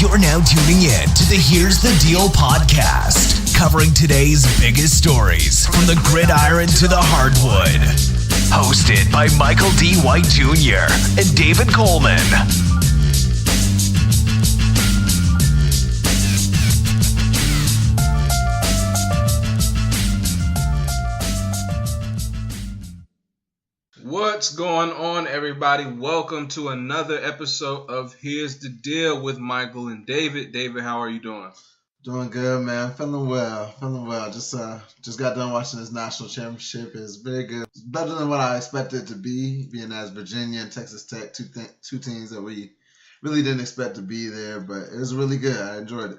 You're now tuning in to the Here's the Deal podcast, covering today's biggest stories from the gridiron to the hardwood. Hosted by Michael D. White Jr. and David Coleman. What's going on, everybody? Welcome to another episode of Here's the Deal with Michael and David. David, how are you doing? Doing good, man. Feeling well. Just got done watching this national championship. It's very good. It's better than what I expected it to be, being as Virginia and Texas Tech, two teams that we really didn't expect to be there, but it was really good. I enjoyed it.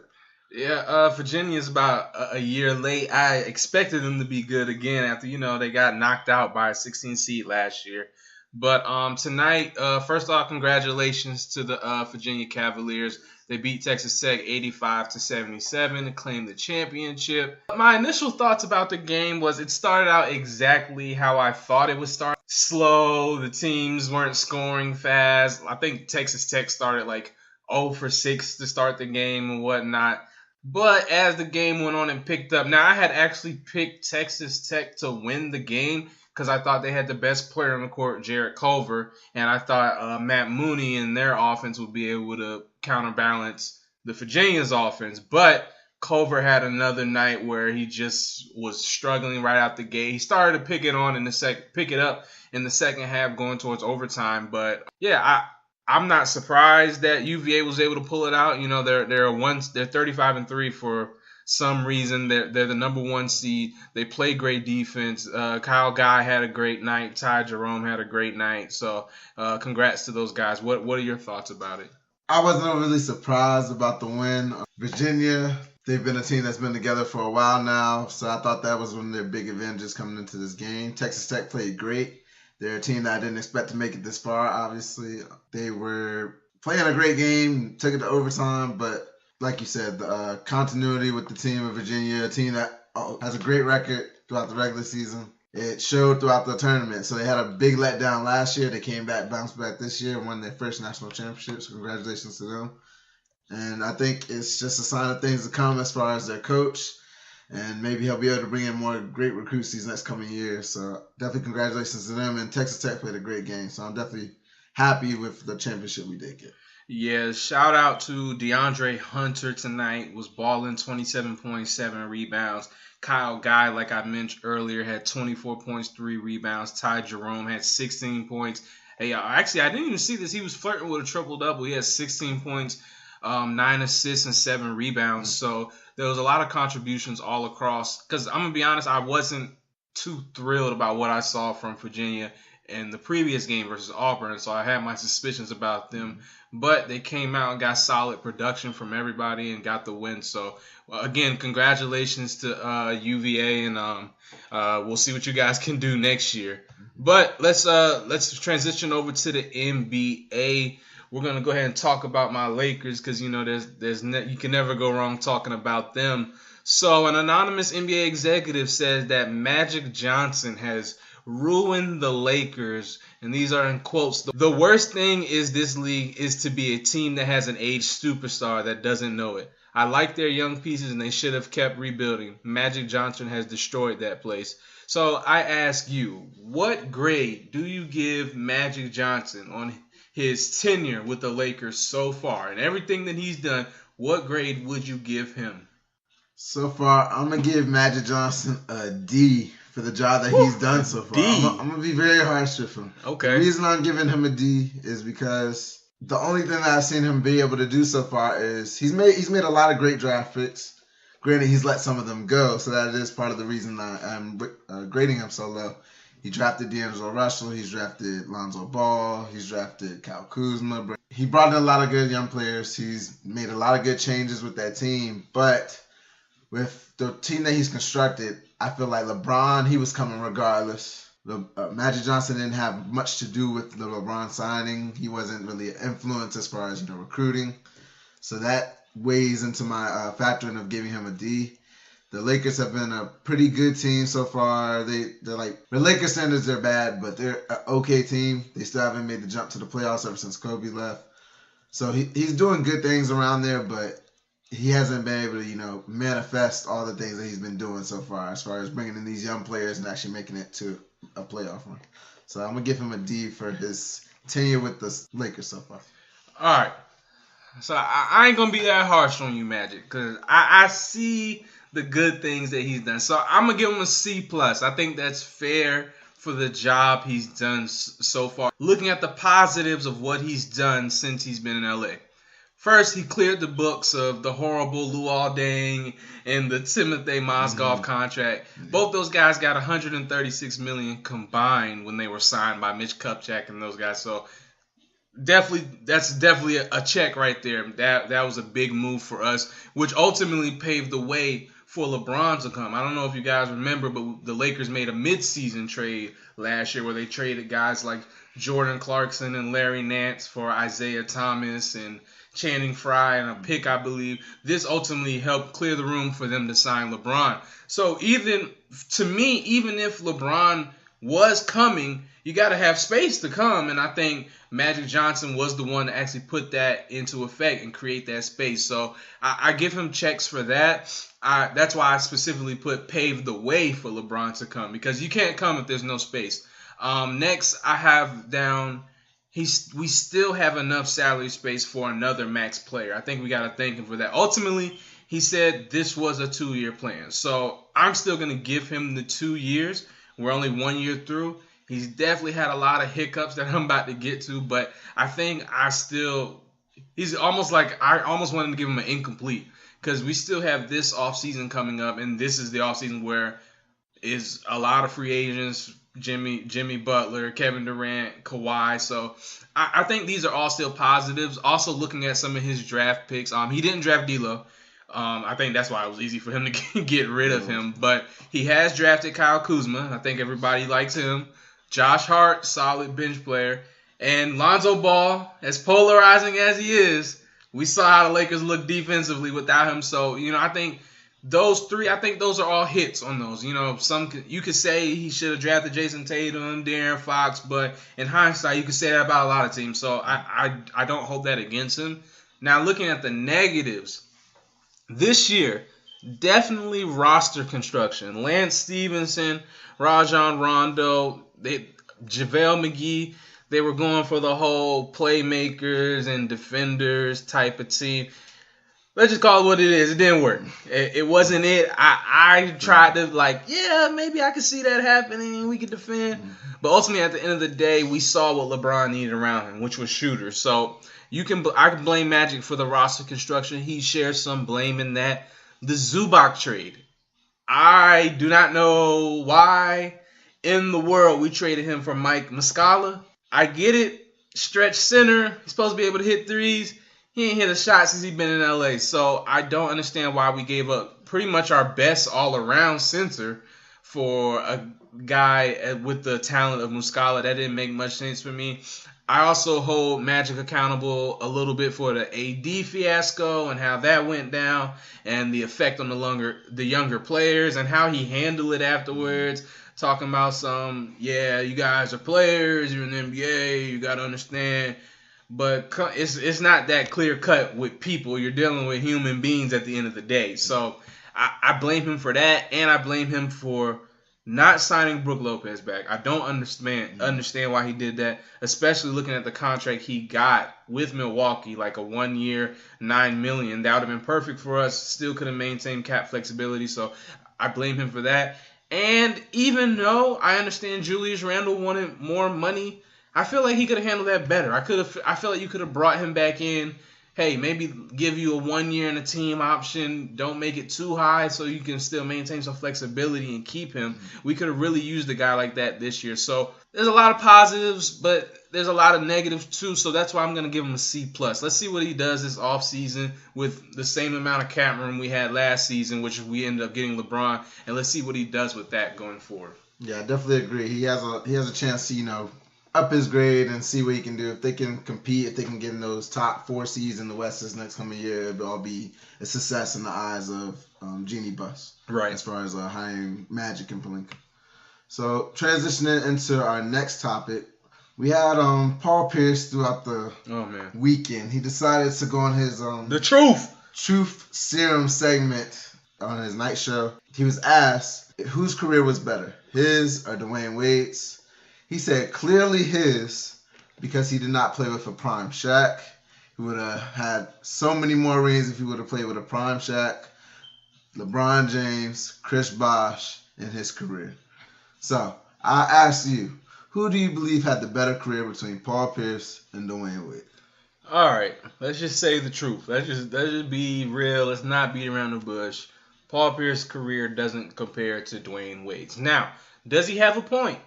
Yeah, Virginia's about a year late. I expected them to be good again after, they got knocked out by a 16 seed last year. But tonight, first off, congratulations to the Virginia Cavaliers. They beat Texas Tech 85-77 to claim the championship. My initial thoughts about the game was it started out exactly how I thought it would start. Slow, the teams weren't scoring fast. I think Texas Tech started like 0 for 6 to start the game and whatnot. But as the game went on and picked up, now I had actually picked Texas Tech to win the game because I thought they had the best player on the court, Jarrett Culver, and I thought Matt Mooney and their offense would be able to counterbalance the Virginia's offense. But Culver had another night where he just was struggling right out the gate. He started to pick it up in the second half, going towards overtime. But yeah, I'm not surprised that UVA was able to pull it out. They're 35-3 for some reason. They're the number one seed. They play great defense. Kyle Guy had a great night. Ty Jerome had a great night. So congrats to those guys. What are your thoughts about it? I wasn't really surprised about the win. Virginia, they've been a team that's been together for a while now, so I thought that was one of their big advantages coming into this game. Texas Tech played great. They're a team that I didn't expect to make it this far, obviously. They were playing a great game, took it to overtime, but like you said, the continuity with the team of Virginia, a team that has a great record throughout the regular season, it showed throughout the tournament. So they had a big letdown last year. They came back, bounced back this year, and won their first national championships. Congratulations to them. And I think it's just a sign of things to come as far as their coach. And maybe he'll be able to bring in more great recruits these next coming years. So definitely congratulations to them. And Texas Tech played a great game. So I'm definitely happy with the championship we did get. Yeah, shout out to DeAndre Hunter tonight. Was balling 27.7 rebounds. Kyle Guy, like I mentioned earlier, had 24 points, 3 rebounds. Ty Jerome had 16 points. Hey, actually, I didn't even see this. He was flirting with a triple-double. He had 16 points, 9 assists, and 7 rebounds. So there was a lot of contributions all across. Because I'm going to be honest, I wasn't too thrilled about what I saw from Virginia in the previous game versus Auburn. So I had my suspicions about them. But they came out and got solid production from everybody and got the win. So, again, congratulations to UVA. And we'll see what you guys can do next year. But let's transition over to the NBA. We're going to go ahead and talk about my Lakers because, you can never go wrong talking about them. So an anonymous NBA executive says that Magic Johnson has ruined the Lakers, and these are in quotes. The worst thing is this league is to be a team that has an aged superstar that doesn't know it. I like their young pieces, and they should have kept rebuilding. Magic Johnson has destroyed that place. So I ask you, what grade do you give Magic Johnson on his tenure with the Lakers so far? And everything that he's done, what grade would you give him? So far, I'm going to give Magic Johnson a D for the job that he's done so far. I'm going to be very harsh with him. Okay. The reason I'm giving him a D is because the only thing that I've seen him be able to do so far is he's made a lot of great draft picks. Granted, he's let some of them go, so that is part of the reason I'm grading him so low. He drafted D'Angelo Russell. He's drafted Lonzo Ball. He's drafted Kyle Kuzma. He brought in a lot of good young players. He's made a lot of good changes with that team. But with the team that he's constructed, I feel like LeBron, he was coming regardless. Magic Johnson didn't have much to do with the LeBron signing. He wasn't really an influence as far as recruiting. So that weighs into my factoring of giving him a D. The Lakers have been a pretty good team so far. They're like, the Lakers standards are bad, but they're an okay team. They still haven't made the jump to the playoffs ever since Kobe left. So he's doing good things around there, but he hasn't been able to, manifest all the things that he's been doing so far as bringing in these young players and actually making it to a playoff run. So I'm going to give him a D for his tenure with the Lakers so far. All right. So I ain't going to be that harsh on you, Magic, because I see the good things that he's done. So I'm going to give him a C+. I think that's fair for the job he's done so far. Looking at the positives of what he's done since he's been in LA. First, he cleared the books of the horrible Luol Deng and the Timothy Mozgov contract. Both those guys got $136 million combined when they were signed by Mitch Kupchak and those guys. So that's definitely a check right there. That was a big move for us, which ultimately paved the way for LeBron to come. I don't know if you guys remember, but the Lakers made a midseason trade last year where they traded guys like Jordan Clarkson and Larry Nance for Isaiah Thomas and Channing Frye and a pick, I believe. This ultimately helped clear the room for them to sign LeBron. So even if LeBron was coming, you got to have space to come. And I think Magic Johnson was the one to actually put that into effect and create that space. So I give him checks for that. That's why I specifically paved the way for LeBron to come, because you can't come if there's no space. Next, I have down, we still have enough salary space for another max player. I think we got to thank him for that. Ultimately, he said this was a 2-year plan. So I'm still going to give him the 2 years. We're only 1 year through. He's definitely had a lot of hiccups that I'm about to get to, but I think he's almost like, I almost wanted to give him an incomplete, because we still have this offseason coming up, and this is the offseason where is a lot of free agents, Jimmy Butler, Kevin Durant, Kawhi. So I think these are all still positives. Also looking at some of his draft picks, he didn't draft D'Lo. I think that's why it was easy for him to get rid of him. But he has drafted Kyle Kuzma. I think everybody likes him. Josh Hart, solid bench player. And Lonzo Ball, as polarizing as he is, we saw how the Lakers look defensively without him. So, I think those three, those are all hits on those. You could say he should have drafted Jason Tatum, De'Aaron Fox, but in hindsight, you could say that about a lot of teams. So I don't hold that against him. Now, looking at the negatives, this year, definitely roster construction. Lance Stevenson, Rajon Rondo, JaVale McGee, they were going for the whole playmakers and defenders type of team. Let's just call it what it is. It didn't work. It wasn't it. I tried to maybe I could see that happening and we could defend. But ultimately, at the end of the day, we saw what LeBron needed around him, which was shooters. So I can blame Magic for the roster construction. He shares some blame in that. The Zubac trade. I do not know why in the world we traded him for Mike Muscala. I get it. Stretch center. He's supposed to be able to hit threes. He ain't hit a shot since he's been in LA. So I don't understand why we gave up pretty much our best all-around center for a guy with the talent of Muscala. That didn't make much sense for me. I also hold Magic accountable a little bit for the AD fiasco and how that went down and the effect on the younger players and how he handled it afterwards. Talking about you guys are players, you're in the NBA, you got to understand. But it's not that clear cut with people. You're dealing with human beings at the end of the day. So I blame him for that, and I blame him for not signing Brook Lopez back. I don't understand why he did that, especially looking at the contract he got with Milwaukee, like a 1 year, $9 million. That would have been perfect for us. Still could have maintained cap flexibility. So I blame him for that. And even though I understand Julius Randle wanted more money, I feel like he could have handled that better. I feel like you could have brought him back in. Hey, maybe give you a 1 year in a team option. Don't make it too high so you can still maintain some flexibility and keep him. We could have really used a guy like that this year. So there's a lot of positives, but there's a lot of negatives too. So that's why I'm going to give him a C+. Let's see what he does this offseason with the same amount of cap room we had last season, which we ended up getting LeBron. And let's see what he does with that going forward. Yeah, I definitely agree. He has a chance to, up his grade and see what he can do. If they can compete, if they can get in those top 4 seeds in the West this next coming year, it'll all be a success in the eyes of Jeannie Buss. Right. As far as hiring Magic and Pelinka. So transitioning into our next topic, We had Paul Pierce throughout the weekend. He decided to go on his The Truth Serum segment on his night show. He was asked whose career was better, his or Dwayne Wade's. He said clearly his, because he did not play with a prime Shaq. He would have had so many more rings if he would have played with a prime Shaq, LeBron James, Chris Bosh in his career. So I ask you, who do you believe had the better career between Paul Pierce and Dwayne Wade? All right, let's just say the truth. Let's just be real. Let's not beat around the bush. Paul Pierce's career doesn't compare to Dwayne Wade's. Now, does he have a point?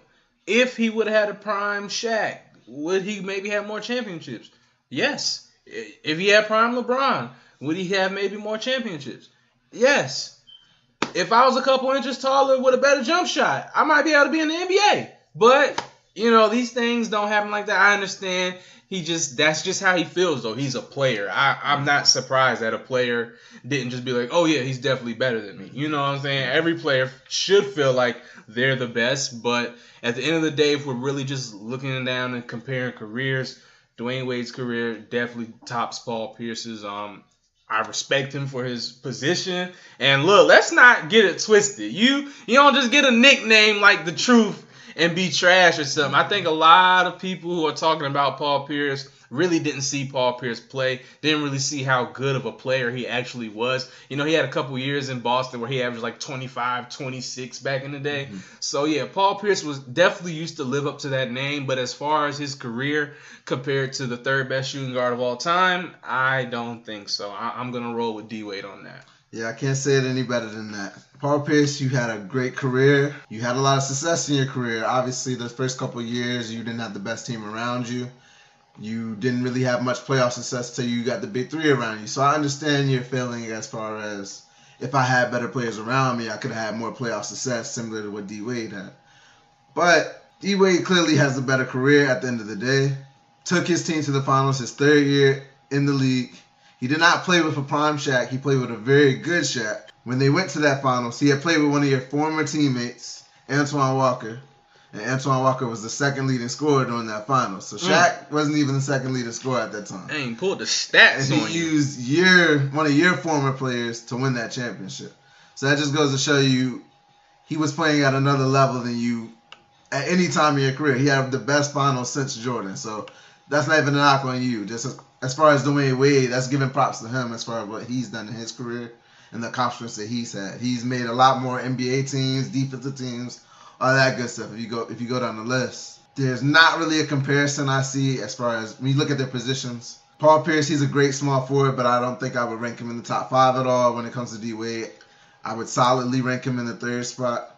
If he would have had a prime Shaq, would he maybe have more championships? Yes. If he had prime LeBron, would he have maybe more championships? Yes. If I was a couple inches taller with a better jump shot, I might be able to be in the NBA. But, these things don't happen like that. I understand. That's just how he feels, though. He's a player. I'm not surprised that a player didn't just be like, oh, yeah, he's definitely better than me. You know what I'm saying? Every player should feel like they're the best. But at the end of the day, if we're really just looking down and comparing careers, Dwayne Wade's career definitely tops Paul Pierce's. I respect him for his position. And look, let's not get it twisted. You don't just get a nickname like The Truth and be trash or something. I think a lot of people who are talking about Paul Pierce really didn't see Paul Pierce play, didn't really see how good of a player he actually was. He had a couple years in Boston where he averaged like 25, 26 back in the day. Mm-hmm. So, yeah, Paul Pierce was definitely used to live up to that name. But as far as his career compared to the third best shooting guard of all time, I don't think so. I'm going to roll with D-Wade on that. Yeah, I can't say it any better than that. Paul Pierce, you had a great career. You had a lot of success in your career. Obviously, the first couple of years, you didn't have the best team around you. You didn't really have much playoff success until you got the big three around you. So I understand your feeling as far as if I had better players around me, I could have had more playoff success, similar to what D-Wade had. But D-Wade clearly has a better career at the end of the day. Took his team to the finals his third year in the league. He did not play with a prime Shaq. He played with a very good Shaq. When they went to that finals, he had played with one of your former teammates, Antoine Walker. And Antoine Walker was the second leading scorer during that finals. So Shaq wasn't even the second leading scorer at that time. Dang, pulled the stats and on he you. used one of your former players to win that championship. So that just goes to show you he was playing at another level than you at any time in your career. He had the best finals since Jordan. So that's not even a knock on you. Just as far as Dwayne Wade, that's giving props to him as far as what he's done in his career and the accomplishments that he's had. He's made a lot more NBA teams, defensive teams, all that good stuff. If you go down the list, there's not really a comparison I see as far as when you look at their positions. Paul Pierce, he's a great small forward, but I don't think I would rank him in the top 5 at all when it comes to D-Wade. I would solidly rank him in the 3rd spot.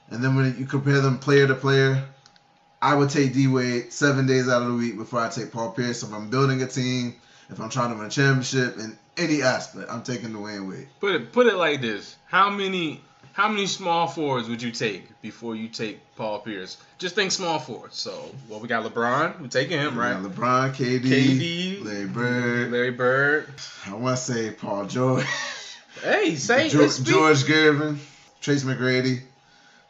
And then when you compare them player to player, I would take D-Wade 7 days out of the week before I take Paul Pierce. If I'm building a team, if I'm trying to win a championship, in any aspect, I'm taking Dwayne Wade. Put it like this: How many small forwards would you take before you take Paul Pierce? Just think small forwards. So, we got LeBron. We're taking him, right? LeBron, KD, Larry Bird. I want to say Paul George. Hey, say George Gervin, Trace McGrady.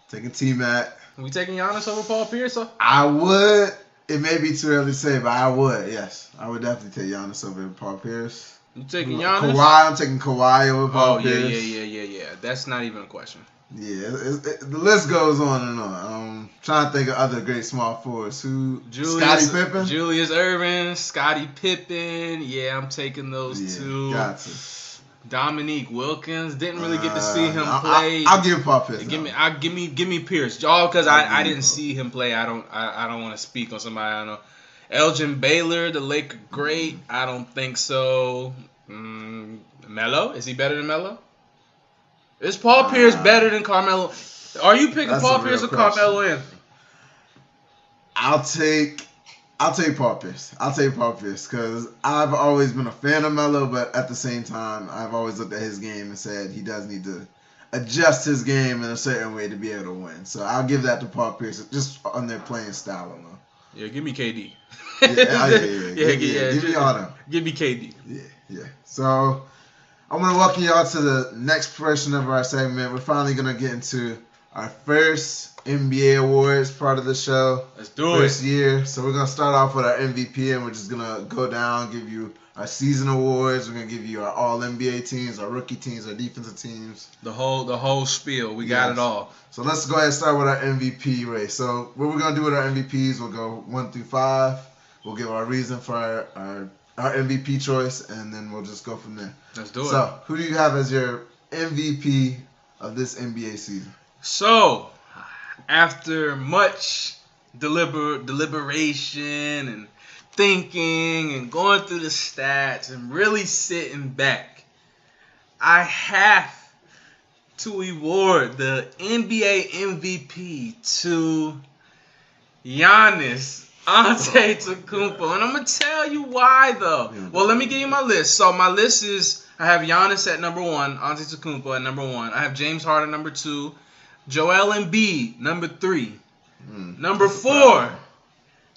Taking T-Mac. We taking Giannis over Paul Pierce? I would. It may be too early to say, but I would. Yes, I would definitely take Giannis over Paul Pierce. You taking Giannis? I'm taking Kawhi over Paul Pierce. Yeah. That's not even a question. Yeah, the list goes on and on. Trying to think of other great small forwards. Scottie Pippen? Julius Erving, Scottie Pippen. Yeah, I'm taking those two. Got to. Dominique Wilkins, didn't really get to see him play. I'll give Paul Pierce. Give me Pierce, all because I didn't see him play. I don't want to speak on somebody I don't know. Elgin Baylor, the Laker great. I don't think so. Melo, is he better than Melo? Is Paul Pierce better than Carmelo? Are you picking Paul Pierce or Carmelo Anthony? I'll take Paul Pierce. I'll take Paul Pierce because I've always been a fan of Melo, but at the same time, I've always looked at his game and said he does need to adjust his game in a certain way to be able to win. So I'll give that to Paul Pierce just on their playing style alone. Yeah, give me KD. Give me all them. Give me KD. Yeah. So I'm going to welcome y'all to the next portion of our segment. We're finally going to get into our first NBA awards part of the show. Let's do First it. year. So we're going to start off with our MVP, and we're just going to go down, give you our season awards. We're going to give you our all-NBA teams, our rookie teams, our defensive teams. The whole spiel. We got it all. So let's go ahead and start with our MVP race. So what we're going to do with our MVPs, we'll go 1 through 5. We'll give our reason for our MVP choice, and then we'll just go from there. Let's do it. So who do you have as your MVP of this NBA season? So, after much deliberation and thinking and going through the stats and really sitting back, I have to award the NBA MVP to Giannis Antetokounmpo. And I'm going to tell you why, though. Well, let me give you my list. So, my list is, I have Giannis at number 1, Antetokounmpo at number 1. I have James Harden number 2, Joel Embiid number 3. Number 4,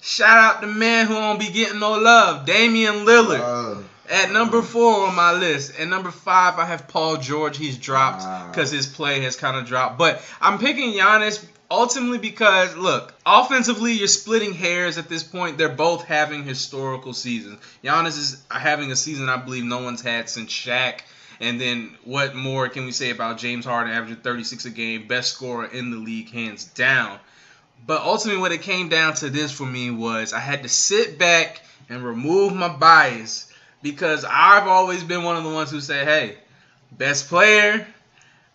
shout out the man who won't be getting no love, Damian Lillard. At number 4 on my list. And number 5, I have Paul George. He's dropped because his play has kind of dropped. But I'm picking Giannis ultimately because, look, offensively, you're splitting hairs at this point. They're both having historical seasons. Giannis is having a season I believe no one's had since Shaq. And then what more can we say about James Harden averaging 36 a game, best scorer in the league, hands down. But ultimately what it came down to this for me was I had to sit back and remove my bias because I've always been one of the ones who say, hey, best player,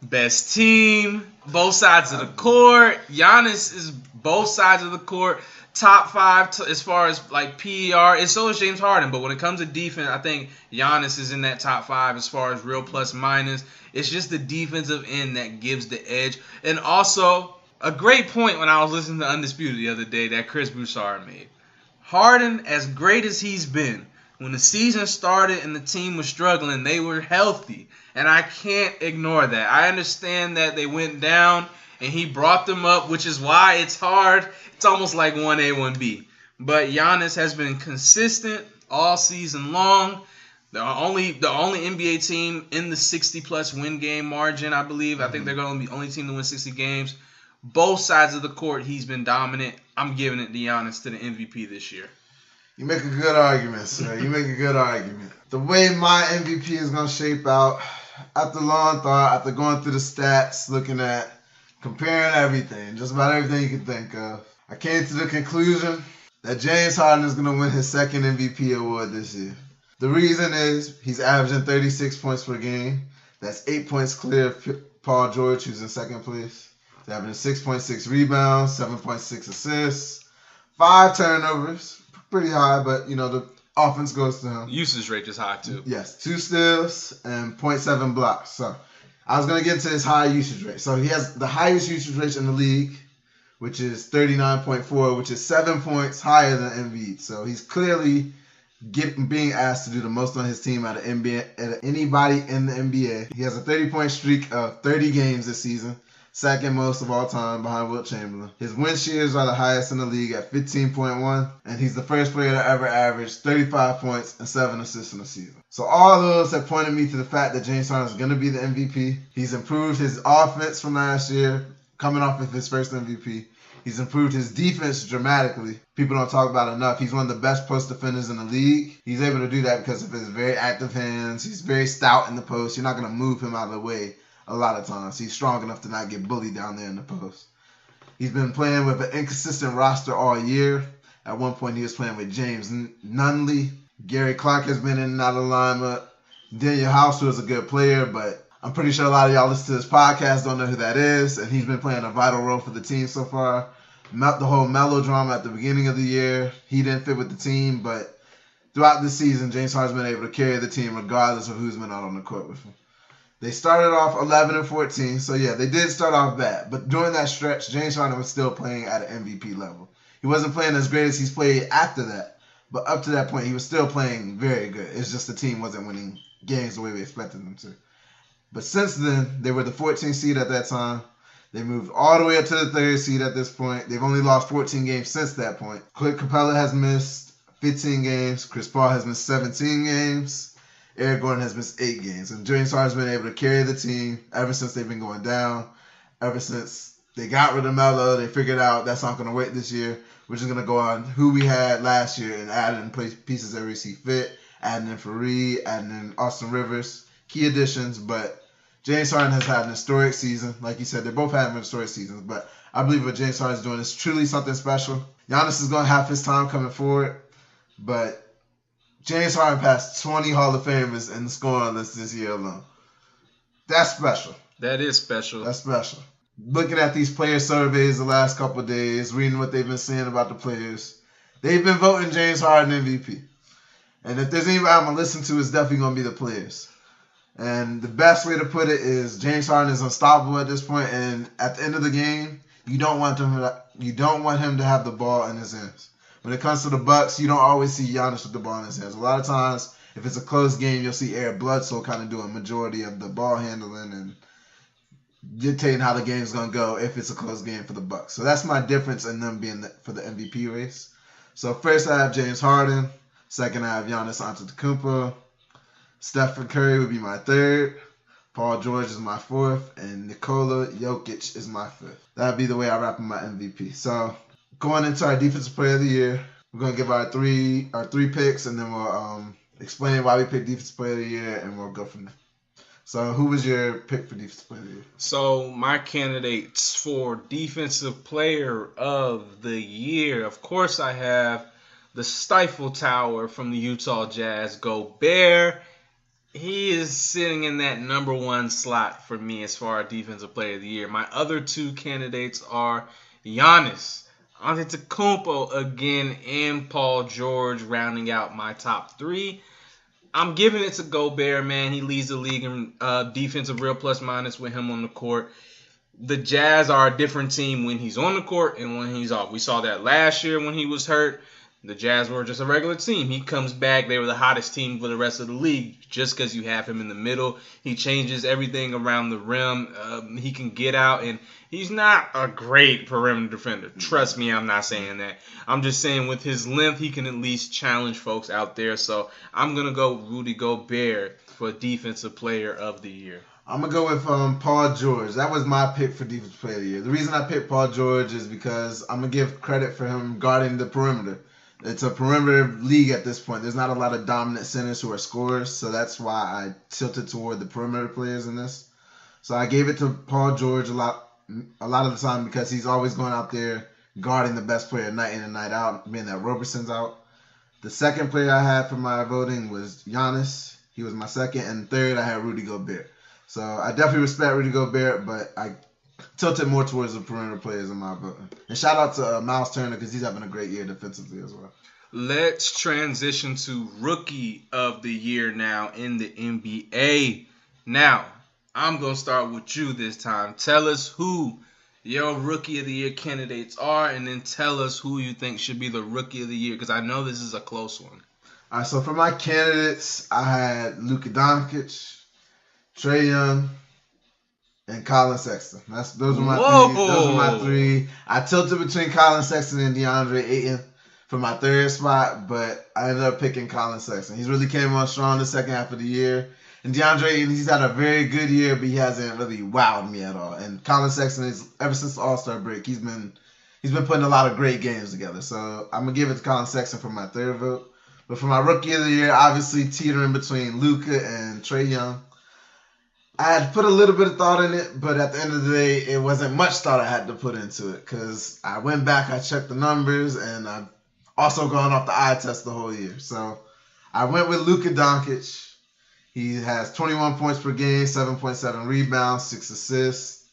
best team, both sides of the court. Giannis is both sides of the court. Top 5 as far as like PER, and so is James Harden. But when it comes to defense, I think Giannis is in that top 5 as far as real plus minus. It's just the defensive end that gives the edge. And also, a great point when I was listening to Undisputed the other day that Chris Broussard made. Harden, as great as he's been, when the season started and the team was struggling, they were healthy. And I can't ignore that. I understand that they went down and he brought them up, which is why it's hard. It's almost like 1A, 1B. But Giannis has been consistent all season long. The only NBA team in the 60-plus win game margin, I believe. I think they're going to be the only team to win 60 games. Both sides of the court, he's been dominant. I'm giving it to Giannis to the MVP this year. You make a good argument, sir. You make a good argument. The way my MVP is going to shape out, after long thought, after going through the stats, looking at, comparing everything, just about everything you can think of, I came to the conclusion that James Harden is going to win his second MVP award this year. The reason is he's averaging 36 points per game. That's 8 points clear of Paul George, who's in second place. He's averaging 6.6 rebounds, 7.6 assists, 5 turnovers. Pretty high, but, the offense goes to him. Usage rate is high, too. Yes, 2 steals and 0.7 blocks. So I was going to get into his high usage rate. So he has the highest usage rate in the league, which is 39.4, which is 7 points higher than Embiid. So he's clearly being asked to do the most on his team out of anybody in the NBA. He has a 30-point streak of 30 games this season, second most of all time behind Wilt Chamberlain. His win shares are the highest in the league at 15.1, and he's the first player to ever average 35 points and 7 assists in a season. So all those have pointed me to the fact that James Harden is going to be the MVP. He's improved his offense from last year, coming off of his first MVP. He's improved his defense dramatically. People don't talk about it enough. He's one of the best post defenders in the league. He's able to do that because of his very active hands. He's very stout in the post. You're not going to move him out of the way a lot of times. He's strong enough to not get bullied down there in the post. He's been playing with an inconsistent roster all year. At one point, he was playing with James Nunley. Gary Clark has been in and out of the lineup. Daniel House, who is a good player, but I'm pretty sure a lot of y'all listen to this podcast don't know who that is, and he's been playing a vital role for the team so far. The whole melodrama at the beginning of the year, he didn't fit with the team, but throughout the season, James Harden's been able to carry the team regardless of who's been out on the court with him. They started off 11-14, so yeah, they did start off bad. But during that stretch, James Harden was still playing at an MVP level. He wasn't playing as great as he's played after that, but up to that point, he was still playing very good. It's just the team wasn't winning games the way we expected them to. But since then, they were the 14th seed at that time. They moved all the way up to the 3rd seed at this point. They've only lost 14 games since that point. Clint Capella has missed 15 games. Chris Paul has missed 17 games. Eric Gordon has missed 8 games. And James Harden's been able to carry the team ever since they've been going down, ever since They got rid of Melo. They figured out that's not going to work this year. We're just going to go on who we had last year and add in pieces that we see fit, adding in Fareed, adding in Austin Rivers. Key additions, but James Harden has had an historic season. Like you said, they both had historic seasons, but I believe what James Harden is doing is truly something special. Giannis is going to have his time coming forward, but James Harden passed 20 Hall of Famers in the scoring list this year alone. That's special. That is special. That's special. Looking at these player surveys the last couple of days, reading what they've been saying about the players, they've been voting James Harden MVP. And if there's anybody I'm going to listen to, it's definitely going to be the players. And the best way to put it is James Harden is unstoppable at this point, and at the end of the game, you don't want him to have the ball in his hands. When it comes to the Bucks, you don't always see Giannis with the ball in his hands. A lot of times, if it's a close game, you'll see Eric Bledsoe kind of doing a majority of the ball handling and dictating how the game's going to go if it's a close game for the Bucks. So that's my difference in them being for the MVP race. So first I have James Harden. Second I have Giannis Antetokounmpo. Stephen Curry would be my third. Paul George is my fourth. And Nikola Jokic is my fifth. That would be the way I wrap up my MVP. So going into our Defensive Player of the Year, we're going to give our three picks, and then we'll explain why we picked Defensive Player of the Year, and we'll go from there. So who was your pick for Defensive Player of the Year? So my candidates for Defensive Player of the Year, of course I have the Stifle Tower from the Utah Jazz, Gobert. He is sitting in that number one slot for me as far as Defensive Player of the Year. My other two candidates are Giannis Antetokounmpo again and Paul George, rounding out my top three. I'm giving it to Gobert, man. He leads the league in defensive real plus minus with him on the court. The Jazz are a different team when he's on the court and when he's off. We saw that last year when he was hurt. The Jazz were just a regular team. He comes back. They were the hottest team for the rest of the league just because you have him in the middle. He changes everything around the rim. He can get out, and he's not a great perimeter defender. Trust me, I'm not saying that. I'm just saying with his length, he can at least challenge folks out there. So I'm going to go Rudy Gobert for Defensive Player of the Year. I'm going to go with Paul George. That was my pick for Defensive Player of the Year. The reason I picked Paul George is because I'm going to give credit for him guarding the perimeter. It's a perimeter league at this point. There's not a lot of dominant centers who are scorers, so that's why I tilted toward the perimeter players in this. So I gave it to Paul George a lot of the time because he's always going out there guarding the best player night in and night out, being that Roberson's out. The second player I had for my voting was Giannis. He was my second. And third, I had Rudy Gobert. So I definitely respect Rudy Gobert, but I tilted more towards the perimeter players in my voting. And shout out to Miles Turner because he's having a great year defensively as well. Let's transition to Rookie of the Year now in the NBA. Now, I'm going to start with you this time. Tell us who your Rookie of the Year candidates are, and then tell us who you think should be the Rookie of the Year, because I know this is a close one. All right, so for my candidates, I had Luka Doncic, Trae Young, and Colin Sexton. Those were my three. I tilted between Colin Sexton and DeAndre Ayton for my third spot, but I ended up picking Colin Sexton. He's really came on strong the second half of the year. And DeAndre Ayton, he's had a very good year, but he hasn't really wowed me at all. And Colin Sexton is, ever since the All-Star break, he's been putting a lot of great games together. So I'm gonna give it to Colin Sexton for my third vote. But for my Rookie of the Year, obviously teetering between Luka and Trae Young. I had put a little bit of thought in it, but at the end of the day, it wasn't much thought I had to put into it because I went back, I checked the numbers, and I've also gone off the eye test the whole year. So I went with Luka Doncic. He has 21 points per game, 7.7 rebounds, 6 assists,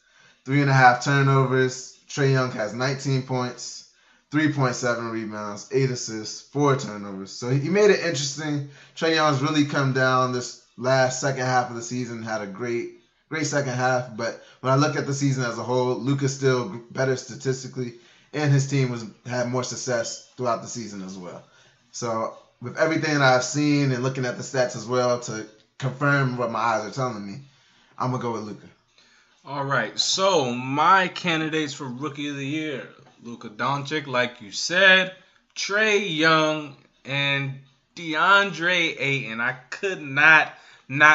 3.5 turnovers. Trae Young has 19 points, 3.7 rebounds, 8 assists, 4 turnovers. So he made it interesting. Trae Young's really come down this last second half of the season, had a great second half. But when I look at the season as a whole, Luka's still better statistically, and his team had more success throughout the season as well. So with everything that I've seen and looking at the stats as well to confirm what my eyes are telling me, I'm going to go with Luka. All right, so my candidates for Rookie of the Year, Luka Doncic, like you said, Trae Young, and DeAndre Ayton. I could not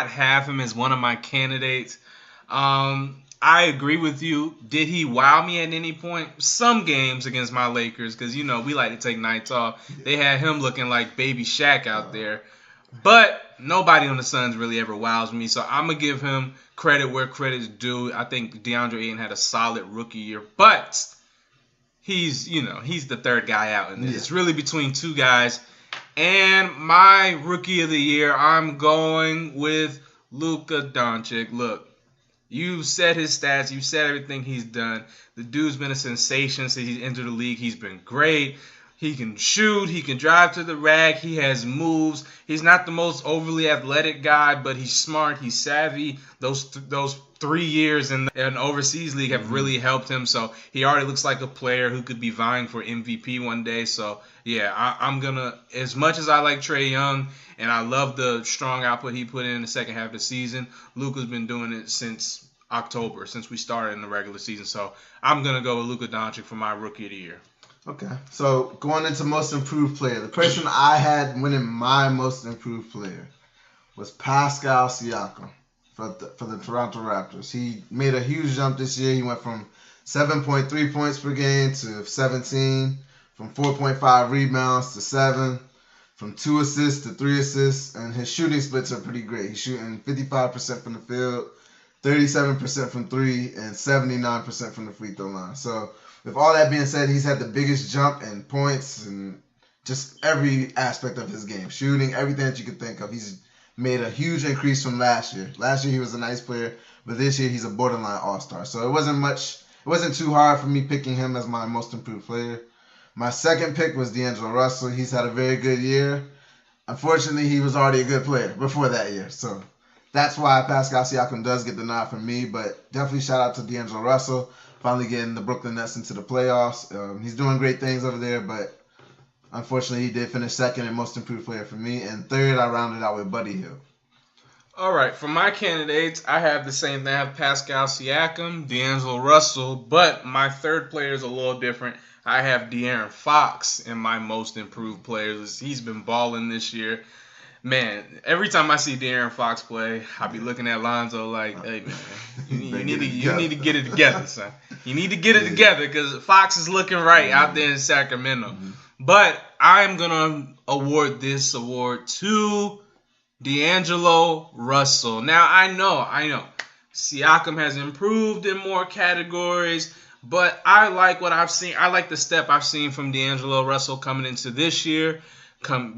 have him as one of my candidates. I I agree with you. Did he wow me at any point? Some games against my Lakers, because, you know, we like to take nights off. They had him looking like baby Shaq out there. But nobody on the Suns really ever wows me, so I'm going to give him credit where credit's due. I think DeAndre Ayton had a solid rookie year, but he's the third guy out in this. Yeah. It's really between two guys. And my rookie of the year, I'm going with Luka Doncic. Look, you've said his stats. You've said everything he's done. The dude's been a sensation since he's entered the league. He's been great. He can shoot. He can drive to the rack. He has moves. He's not the most overly athletic guy, but he's smart. He's savvy. Those 3 years in an overseas league have really helped him. So he already looks like a player who could be vying for MVP one day. So, yeah, I'm going to, as much as I like Trae Young and I love the strong output he put in the second half of the season, Luka's been doing it since October, since we started in the regular season. So I'm going to go with Luka Doncic for my rookie of the year. Okay, so going into most improved player, the person I had winning my most improved player was Pascal Siakam for the Toronto Raptors. He made a huge jump this year. He went from 7.3 points per game to 17, from 4.5 rebounds to 7, from 2 assists to 3 assists, and his shooting splits are pretty great. He's shooting 55% from the field, 37% from 3, and 79% from the free throw line. So with all that being said, he's had the biggest jump in points and just every aspect of his game. Shooting, everything that you could think of. He's made a huge increase from last year. Last year he was a nice player, but this year he's a borderline all-star. So it wasn't too hard for me picking him as my most improved player. My second pick was D'Angelo Russell. He's had a very good year. Unfortunately, he was already a good player before that year. So that's why Pascal Siakam does get the nod from me, but definitely shout out to D'Angelo Russell. Finally getting the Brooklyn Nets into the playoffs. He's doing great things over there, but unfortunately he did finish second and most improved player for me. And third, I rounded out with Buddy Hield. All right, for my candidates, I have the same thing. I have Pascal Siakam, D'Angelo Russell, but my third player is a little different. I have De'Aaron Fox in my most improved players. He's been balling this year. Man, every time I see De'Aaron Fox play, I be looking at Lonzo like, hey, man, you need to get it together, son. You need to get it together because Fox is looking right out there in Sacramento. Mm-hmm. But I'm going to award this award to D'Angelo Russell. Now, I know. Siakam has improved in more categories, but I like what I've seen. I like the step I've seen from D'Angelo Russell coming into this year.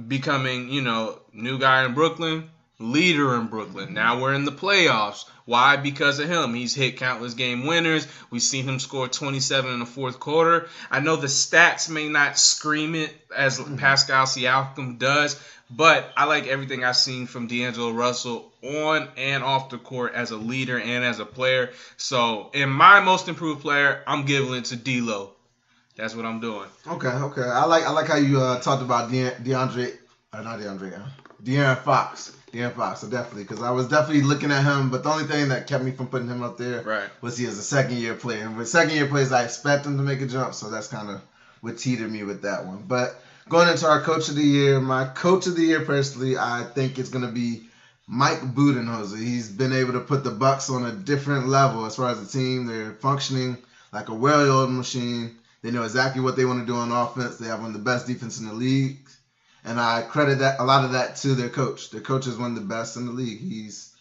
Becoming, new guy in Brooklyn, leader in Brooklyn. Now we're in the playoffs. Why? Because of him. He's hit countless game winners. We've seen him score 27 in the fourth quarter. I know the stats may not scream it as Pascal Siakam does, but I like everything I've seen from D'Angelo Russell on and off the court as a leader and as a player. So in my most improved player, I'm giving it to D-Lo. That's what I'm doing. Okay. I like how you talked about De'Aaron Fox. De'Aaron Fox, so definitely, because I was definitely looking at him, but the only thing that kept me from putting him up there was he is a second-year player. And with second-year players, I expect him to make a jump, so that's kind of what teetered me with that one. But going into our Coach of the Year, my Coach of the Year, personally, I think it's going to be Mike Budenholzer. He's been able to put the Bucks on a different level as far as the team. They're functioning like a well-oiled machine. They know exactly what they want to do on offense. They have one of the best defense in the league. And I credit a lot of that to their coach. Their coach is one of the best in the league. He's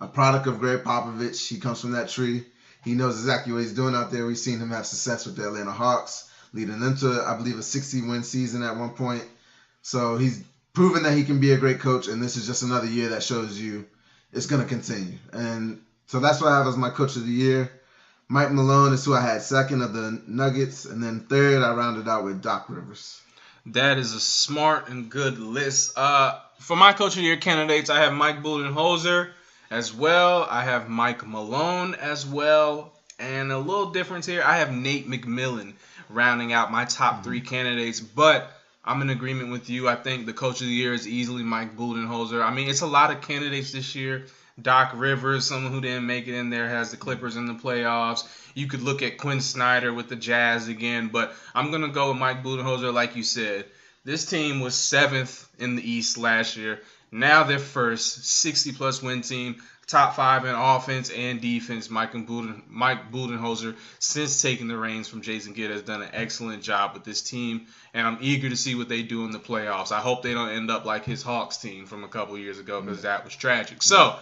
a product of Greg Popovich. He comes from that tree. He knows exactly what he's doing out there. We've seen him have success with the Atlanta Hawks, leading into, I believe, a 60-win season at one point. So he's proven that he can be a great coach, and this is just another year that shows you it's going to continue. And so that's what I have as my Coach of the Year. Mike Malone is who I had second of the Nuggets, and then third I rounded out with Doc Rivers. That is a smart and good list. For my Coach of the Year candidates, I have Mike Budenholzer as well. I have Mike Malone as well. And a little difference here, I have Nate McMillan rounding out my top three candidates. But I'm in agreement with you. I think the Coach of the Year is easily Mike Budenholzer. I mean, it's a lot of candidates this year. Doc Rivers, someone who didn't make it in there, has the Clippers in the playoffs. You could look at Quinn Snyder with the Jazz again, but I'm going to go with Mike Budenholzer like you said. This team was 7th in the East last year. Now their first 60-plus win team, top 5 in offense and defense. Mike Budenholzer, since taking the reins from Jason Kidd, has done an excellent job with this team, and I'm eager to see what they do in the playoffs. I hope they don't end up like his Hawks team from a couple years ago, because that was tragic. So,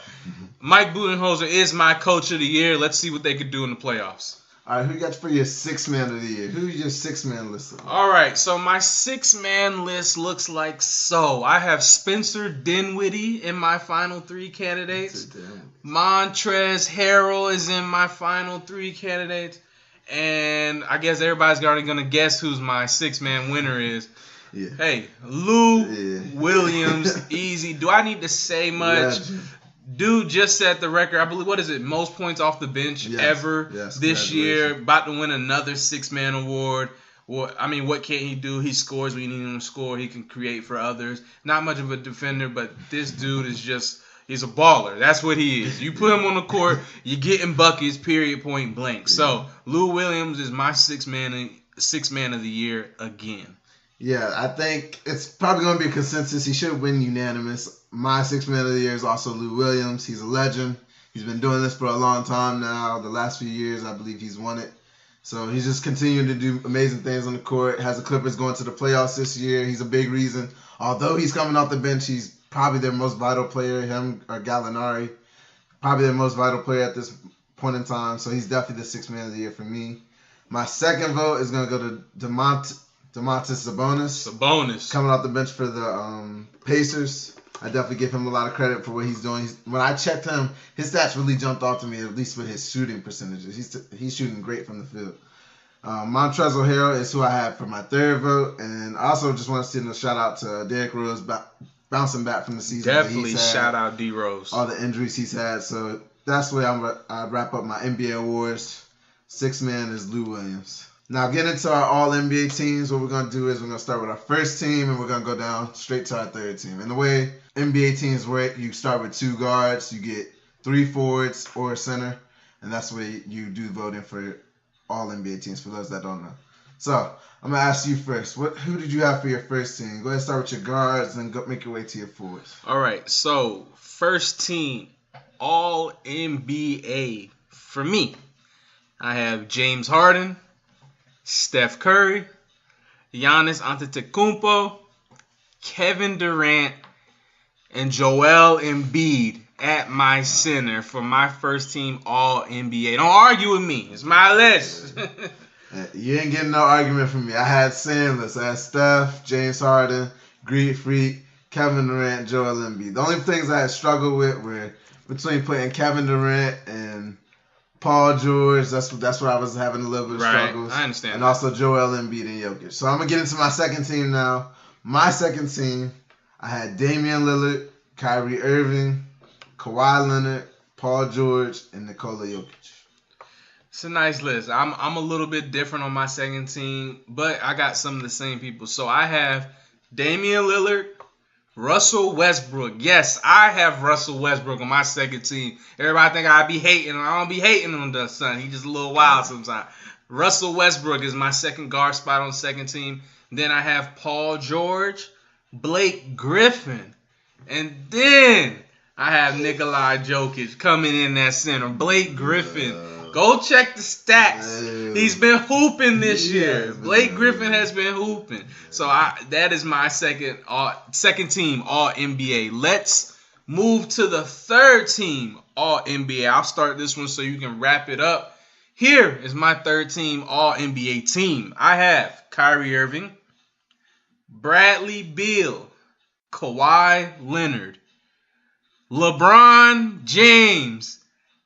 Mike Budenholzer is my coach of the year. Let's see what they could do in the playoffs. All right, who you got for your 6-man of the year? Who's your 6-man list? All right, so my 6-man list looks like so. I have Spencer Dinwiddie in my final 3 candidates. Montrezl Harrell is in my final 3 candidates. And I guess everybody's already going to guess who's my 6-man winner is. Yeah. Hey, Lou Williams, easy. Do I need to say much? Dude just set the record, I believe, most points off the bench ever this year. About to win another 6-man award. What can't he do? He scores when you need him to score. He can create for others. Not much of a defender, but this dude is he's a baller. That's what he is. You put him on the court, you're getting buckets, period, point blank. So, Lou Williams is my 6-man of the year again. Yeah, I think it's probably going to be a consensus. He should win unanimous. My 6-man of the year is also Lou Williams. He's a legend. He's been doing this for a long time now. The last few years, I believe he's won it. So he's just continuing to do amazing things on the court. Has the Clippers going to the playoffs this year. He's a big reason. Although he's coming off the bench, he's probably their most vital player, him or Gallinari. Probably their most vital player at this point in time. So he's definitely the 6-man of the year for me. My second vote is going to go to Domantas Sabonis. Coming off the bench for the Pacers. I definitely give him a lot of credit for what he's doing. When I checked him, his stats really jumped off to me, at least with his shooting percentages. He's shooting great from the field. Montrezl Harrell is who I have for my third vote. And I also just want to send a shout out to Derrick Rose bouncing back from the season. Definitely shout out D Rose. All the injuries he's had. So that's the way I wrap up my NBA awards. 6-man is Lou Williams. Now, getting into our all-NBA teams, what we're going to do is we're going to start with our first team, and we're going to go down straight to our third team. And the way NBA teams work, you start with 2 guards, you get 3 forwards or a center, and that's the way you do voting for all NBA teams, for those that don't know. So, I'm going to ask you first. Who did you have for your first team? Go ahead and start with your guards, and go make your way to your forwards. All right, so first team, all-NBA for me. I have James Harden, Steph Curry, Giannis Antetokounmpo, Kevin Durant, and Joel Embiid at my center for my first team All-NBA. Don't argue with me. It's my list. You ain't getting no argument from me. I had same list. I had Steph, James Harden, Greek Freak, Kevin Durant, Joel Embiid. The only things I had struggled with were between putting Kevin Durant and Paul George. That's what I was having a little bit of struggles. I understand. And also Joel Embiid and Jokic. So I'm going to get into my second team now. My second team, I had Damian Lillard, Kyrie Irving, Kawhi Leonard, Paul George, and Nikola Jokic. It's a nice list. I'm a little bit different on my second team, but I got some of the same people. So I have Damian Lillard, Russell Westbrook. Yes, I have Russell Westbrook on my second team. Everybody think I be hating him. I don't be hating him, the son. He's just a little wild sometimes. Russell Westbrook is my second guard spot on the second team. Then I have Paul George, Blake Griffin, and then I have Nikola Jokic coming in that center. Blake Griffin. Go check the stats. He's been hooping this year. Blake Griffin has been hooping. So that is my second team All-NBA. Let's move to the third team All-NBA. I'll start this one so you can wrap it up. Here is my third team All-NBA team. I have Kyrie Irving, Bradley Beal, Kawhi Leonard, LeBron James,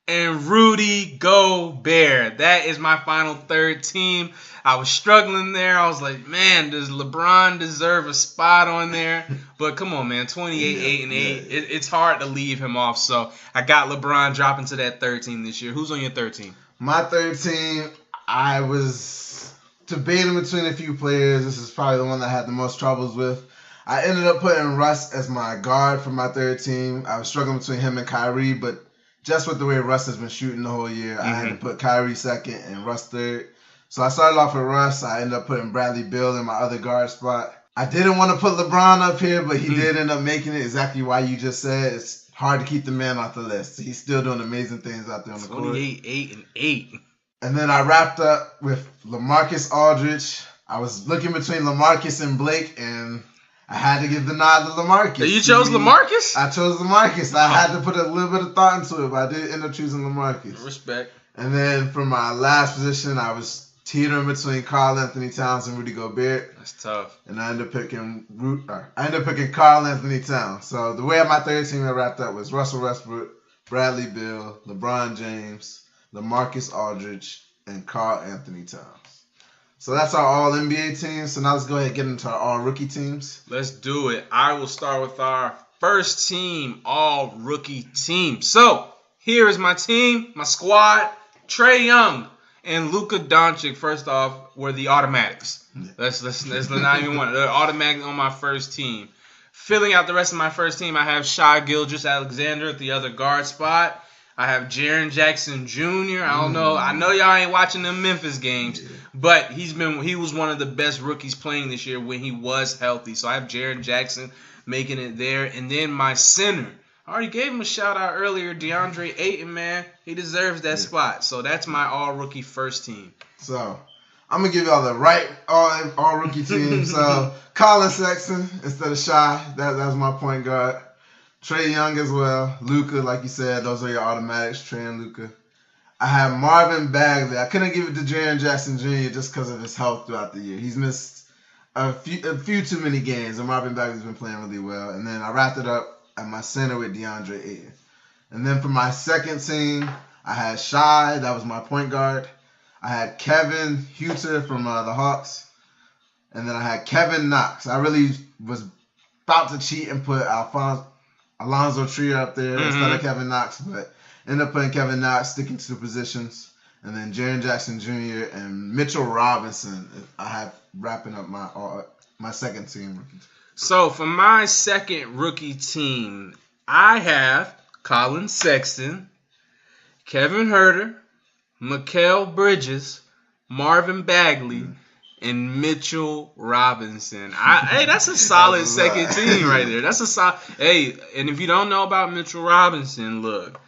and Rudy Gobert. That is my final third team. I was struggling there. I was like, man, does LeBron deserve a spot on there? But come on, man, 28, 8, and 8. It's hard to leave him off. So I got LeBron dropping to that third team this year. Who's on your third team? My third team, I was debating between a few players. This is probably the one that I had the most troubles with. I ended up putting Russ as my guard for my third team. I was struggling between him and Kyrie, but just with the way Russ has been shooting the whole year, I had to put Kyrie second and Russ third. So I started off with Russ. I ended up putting Bradley Beal in my other guard spot. I didn't want to put LeBron up here, but he did end up making it exactly why you just said. It's hard to keep the man off the list. He's still doing amazing things out there on the court. 28, 8, and 8. And then I wrapped up with LaMarcus Aldridge. I was looking between LaMarcus and Blake, and I had to give the nod to LaMarcus. You chose LaMarcus? I chose LaMarcus. I had to put a little bit of thought into it, but I did end up choosing LaMarcus. Respect. And then for my last position, I was teetering between Karl Anthony Towns and Rudy Gobert. That's tough. And I ended up picking Karl Anthony Towns. So the way my third team I wrapped up was Russell Westbrook, Bradley Beal, LeBron James, LaMarcus Aldridge, and Karl Anthony Towns. So that's our all-NBA team. So now let's go ahead and get into our all-rookie teams. Let's do it. I will start with our first team, all-rookie team. So here is my team, my squad. Trae Young and Luka Doncic, first off, were the automatics. Let's not even want it. They're automatic on my first team. Filling out the rest of my first team, I have Shai Gilgeous-Alexander at the other guard spot. I have Jaren Jackson Jr. I don't know. I know y'all ain't watching the Memphis games, but he was one of the best rookies playing this year when he was healthy. So I have Jaren Jackson making it there. And then my center, I already gave him a shout out earlier, DeAndre Ayton, man. He deserves that spot. So that's my all-rookie first team. So I'm going to give y'all the right all-rookie team. So Colin Sexton instead of Shai. That was my point guard. Trae Young as well. Luka, like you said, those are your automatics, Trae and Luka. I have Marvin Bagley. I couldn't give it to Jaren Jackson Jr. just because of his health throughout the year. He's missed a few too many games, and Marvin Bagley's been playing really well. And then I wrapped it up at my center with DeAndre Ayton. And then for my second team, I had Shai. That was my point guard. I had Kevin Huerter from the Hawks. And then I had Kevin Knox. I really was about to cheat and put Alonzo Trier up there instead of Kevin Knox, but ended up putting Kevin Knox, sticking to the positions. And then Jaren Jackson Jr. and Mitchell Robinson, I have wrapping up my second team. So for my second rookie team, I have Colin Sexton, Kevin Huerter, Mikal Bridges, Marvin Bagley, and Mitchell Robinson. Hey, that's a solid second team right there. That's a solid. Hey, and if you don't know about Mitchell Robinson, look,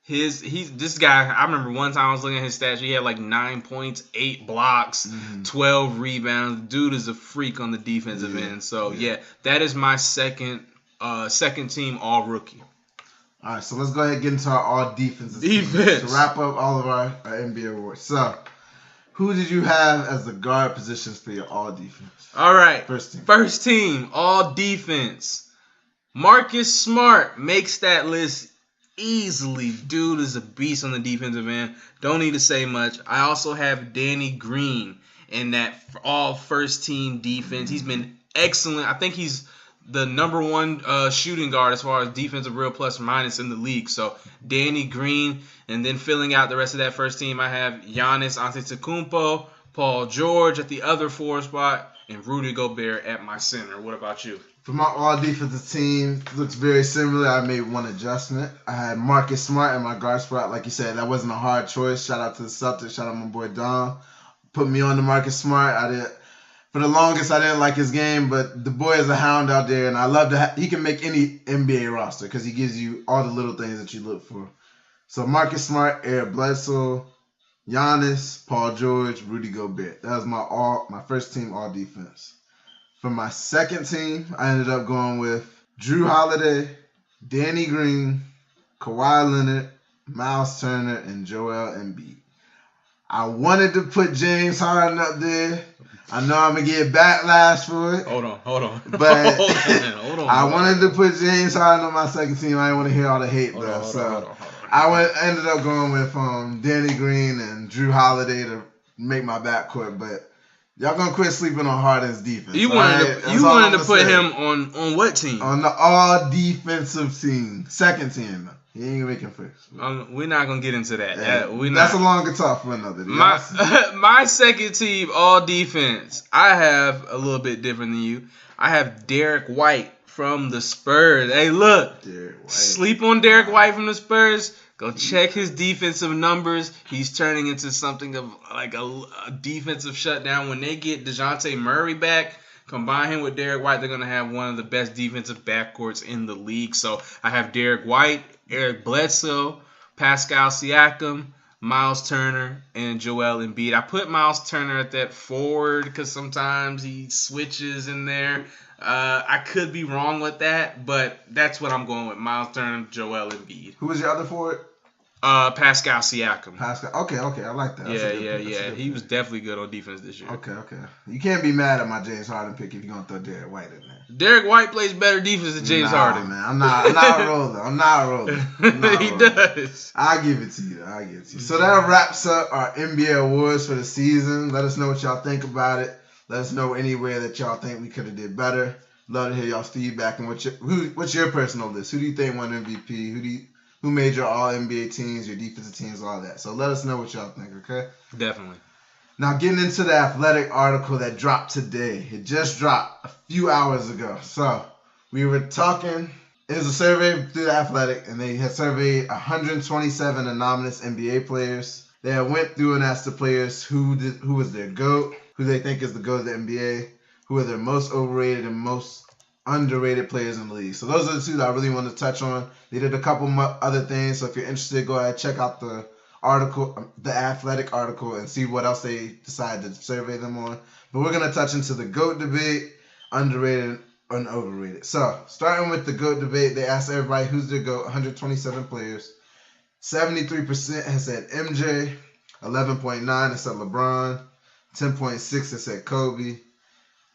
this guy. I remember one time I was looking at his stats. He had like 9 points, 8 blocks, 12 rebounds. Dude is a freak on the defensive end. So yeah, that is my second team all rookie. All right, so let's go ahead and get into our all defensive teams to wrap up all of our NBA awards. So, who did you have as the guard positions for your all defense? All right. First team, all defense. Marcus Smart makes that list easily. Dude is a beast on the defensive end. Don't need to say much. I also have Danny Green in that all first team defense. He's been excellent. I think he's the number one shooting guard as far as defensive real plus or minus in the league. So Danny Green, and then filling out the rest of that first team, I have Giannis Antetokounmpo, Paul George at the other 4 spot, and Rudy Gobert at my center. What about you? For my all defensive team, looks very similar. I made one adjustment. I had Marcus Smart in my guard spot. Like you said, that wasn't a hard choice. Shout out to the Celtics. Shout out my boy Dom. Put me on to Marcus Smart. For the longest, I didn't like his game, but the boy is a hound out there, and I love to he can make any NBA roster because he gives you all the little things that you look for. So Marcus Smart, Eric Bledsoe, Giannis, Paul George, Rudy Gobert. That was my first team all defense. For my second team, I ended up going with Drew Holiday, Danny Green, Kawhi Leonard, Miles Turner, and Joel Embiid. I wanted to put James Harden up there. I know I'm going to get backlash for it. Hold on. But hold on. I wanted to put James Harden on my second team. I didn't want to hear all the hate, though. So I ended up going with Danny Green and Drew Holiday to make my backcourt. But y'all going to quit sleeping on Harden's defense. You wanted to put him on what team? On the all defensive team. Second team. He ain't making first. We're not going to get into that. Yeah, that's a longer talk for another day. My second team, all defense, I have a little bit different than you. I have Derek White from the Spurs. Hey, look. Sleep on Derek White from the Spurs. Go check his defensive numbers. He's turning into something of like a defensive shutdown. When they get DeJounte Murray back, Combine him with Derek White, they're going to have one of the best defensive backcourts in the league. So I have Derek White, Eric Bledsoe, Pascal Siakam, Miles Turner, and Joel Embiid. I put Miles Turner at that forward because sometimes he switches in there. I could be wrong with that, but that's what I'm going with. Miles Turner, Joel Embiid. Who was your other forward? Pascal Siakam. Okay, I like that. Yeah. He was definitely good on defense this year. Okay. You can't be mad at my James Harden pick if you're going to throw Derek White in there. Derek White plays better defense than James Harden. Man. I'm not a roller. He does. I'll give it to you. So that wraps up our NBA awards for the season. Let us know what y'all think about it. Let us know anywhere that y'all think we could have did better. Love to hear y'all's feedback and what's your personal list? Who do you think won MVP? Who made your all-NBA teams, your defensive teams, all that. So let us know what y'all think, okay? Definitely. Now, getting into the Athletic article that dropped today. It just dropped a few hours ago. So we were talking. It was a survey through the Athletic, and they had surveyed 127 anonymous NBA players. They had went through and asked the players who was their GOAT, who they think is the GOAT of the NBA, who are their most overrated and most underrated players in the league. So those are the two that I really want to touch on. They did a couple other things, so if you're interested, go ahead, check out the article, the Athletic article, and see what else they decided to survey them on. But we're going to touch into the GOAT debate, underrated and overrated. So, starting with the GOAT debate, they asked everybody who's their GOAT, 127 players. 73% has said MJ, 11.9% has said LeBron, 10.6% has said Kobe,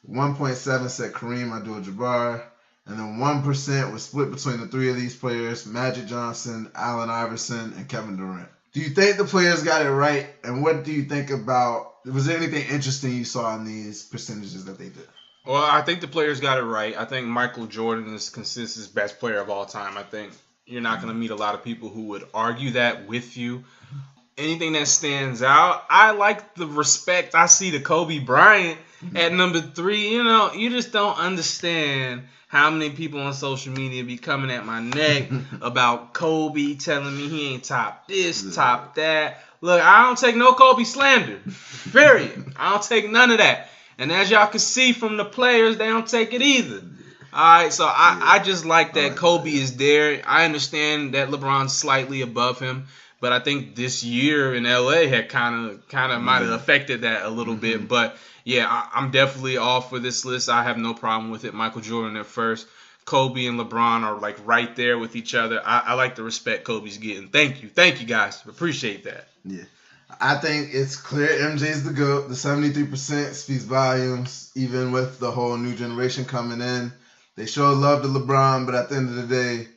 1.7% said Kareem Abdul-Jabbar, and then 1% was split between the three of these players, Magic Johnson, Allen Iverson, and Kevin Durant. Do you think the players got it right? And what do you think about, was there anything interesting you saw in these percentages that they did? Well, I think the players got it right. I think Michael Jordan is consensus best player of all time. I think you're not going to meet a lot of people who would argue that with you. Anything that stands out, I like the respect I see to Kobe Bryant at number 3. You know, you just don't understand how many people on social media be coming at my neck about Kobe, telling me he ain't top this, top that. Look, I don't take no Kobe slander, period. I don't take none of that. And as y'all can see from the players, they don't take it either. All right, so I just like that Kobe is there. I understand that LeBron's slightly above him. But I think this year in LA had kind of might have affected that a little bit. But yeah, I'm definitely all for this list. I have no problem with it. Michael Jordan at first. Kobe and LeBron are like right there with each other. I like the respect Kobe's getting. Thank you guys. Appreciate that. Yeah, I think it's clear MJ's the GOAT. The 73% speaks volumes. Even with the whole new generation coming in, they show love to LeBron. But at the end of the day,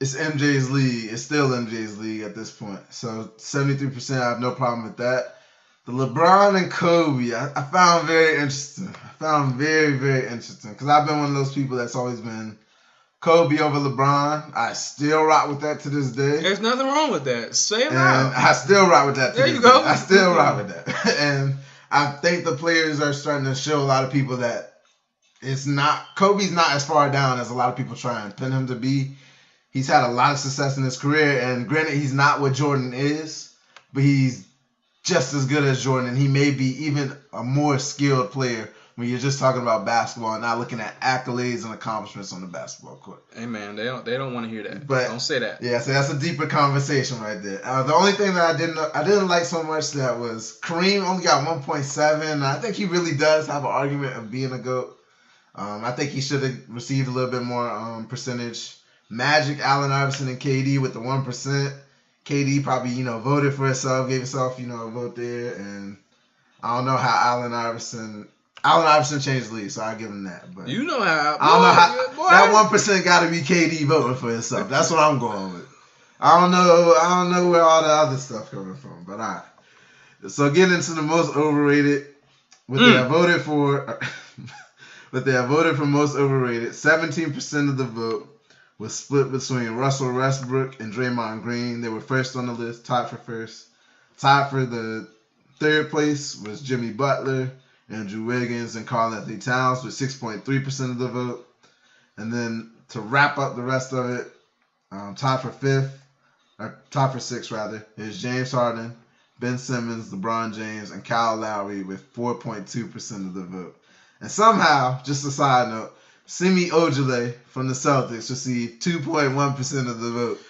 it's MJ's league. It's still MJ's league at this point. So 73%, I have no problem with that. The LeBron and Kobe, I found very interesting. I found very, very interesting because I've been one of those people that's always been Kobe over LeBron. I still rock with that to this day. There's nothing wrong with that. Say it and loud. I still rock with that to there this you go. day. I still rock with that. And I think the players are starting to show a lot of people that Kobe's not as far down as a lot of people try and pin him to be. He's had a lot of success in his career, and granted, he's not what Jordan is, but he's just as good as Jordan, and he may be even a more skilled player when you're just talking about basketball and not looking at accolades and accomplishments on the basketball court. Hey man, they don't want to hear that. But don't say that. Yeah, so that's a deeper conversation right there. The only thing that I didn't like so much that was Kareem only got 1.7. I think he really does have an argument of being a GOAT. I think he should have received a little bit more percentage. Magic, Allen Iverson, and KD with the 1%. KD probably, voted for himself, gave himself, a vote there. And I don't know how Allen Iverson changed the league, so I'll give him that. But you know how. I don't know how that 1% got to be KD voting for himself. That's what I'm going with. I don't know where all the other stuff coming from, but all right. So getting into the most overrated, what they have voted for, most overrated, 17% of the vote was split between Russell Westbrook and Draymond Green. They were first on the list, tied for first. Tied for the third place was Jimmy Butler, Andrew Wiggins, and Karl Anthony Towns with 6.3% of the vote. And then to wrap up the rest of it, tied for sixth is James Harden, Ben Simmons, LeBron James, and Kyle Lowry with 4.2% of the vote. And somehow, just a side note, Semi Ojeleye from the Celtics received 2.1% of the vote.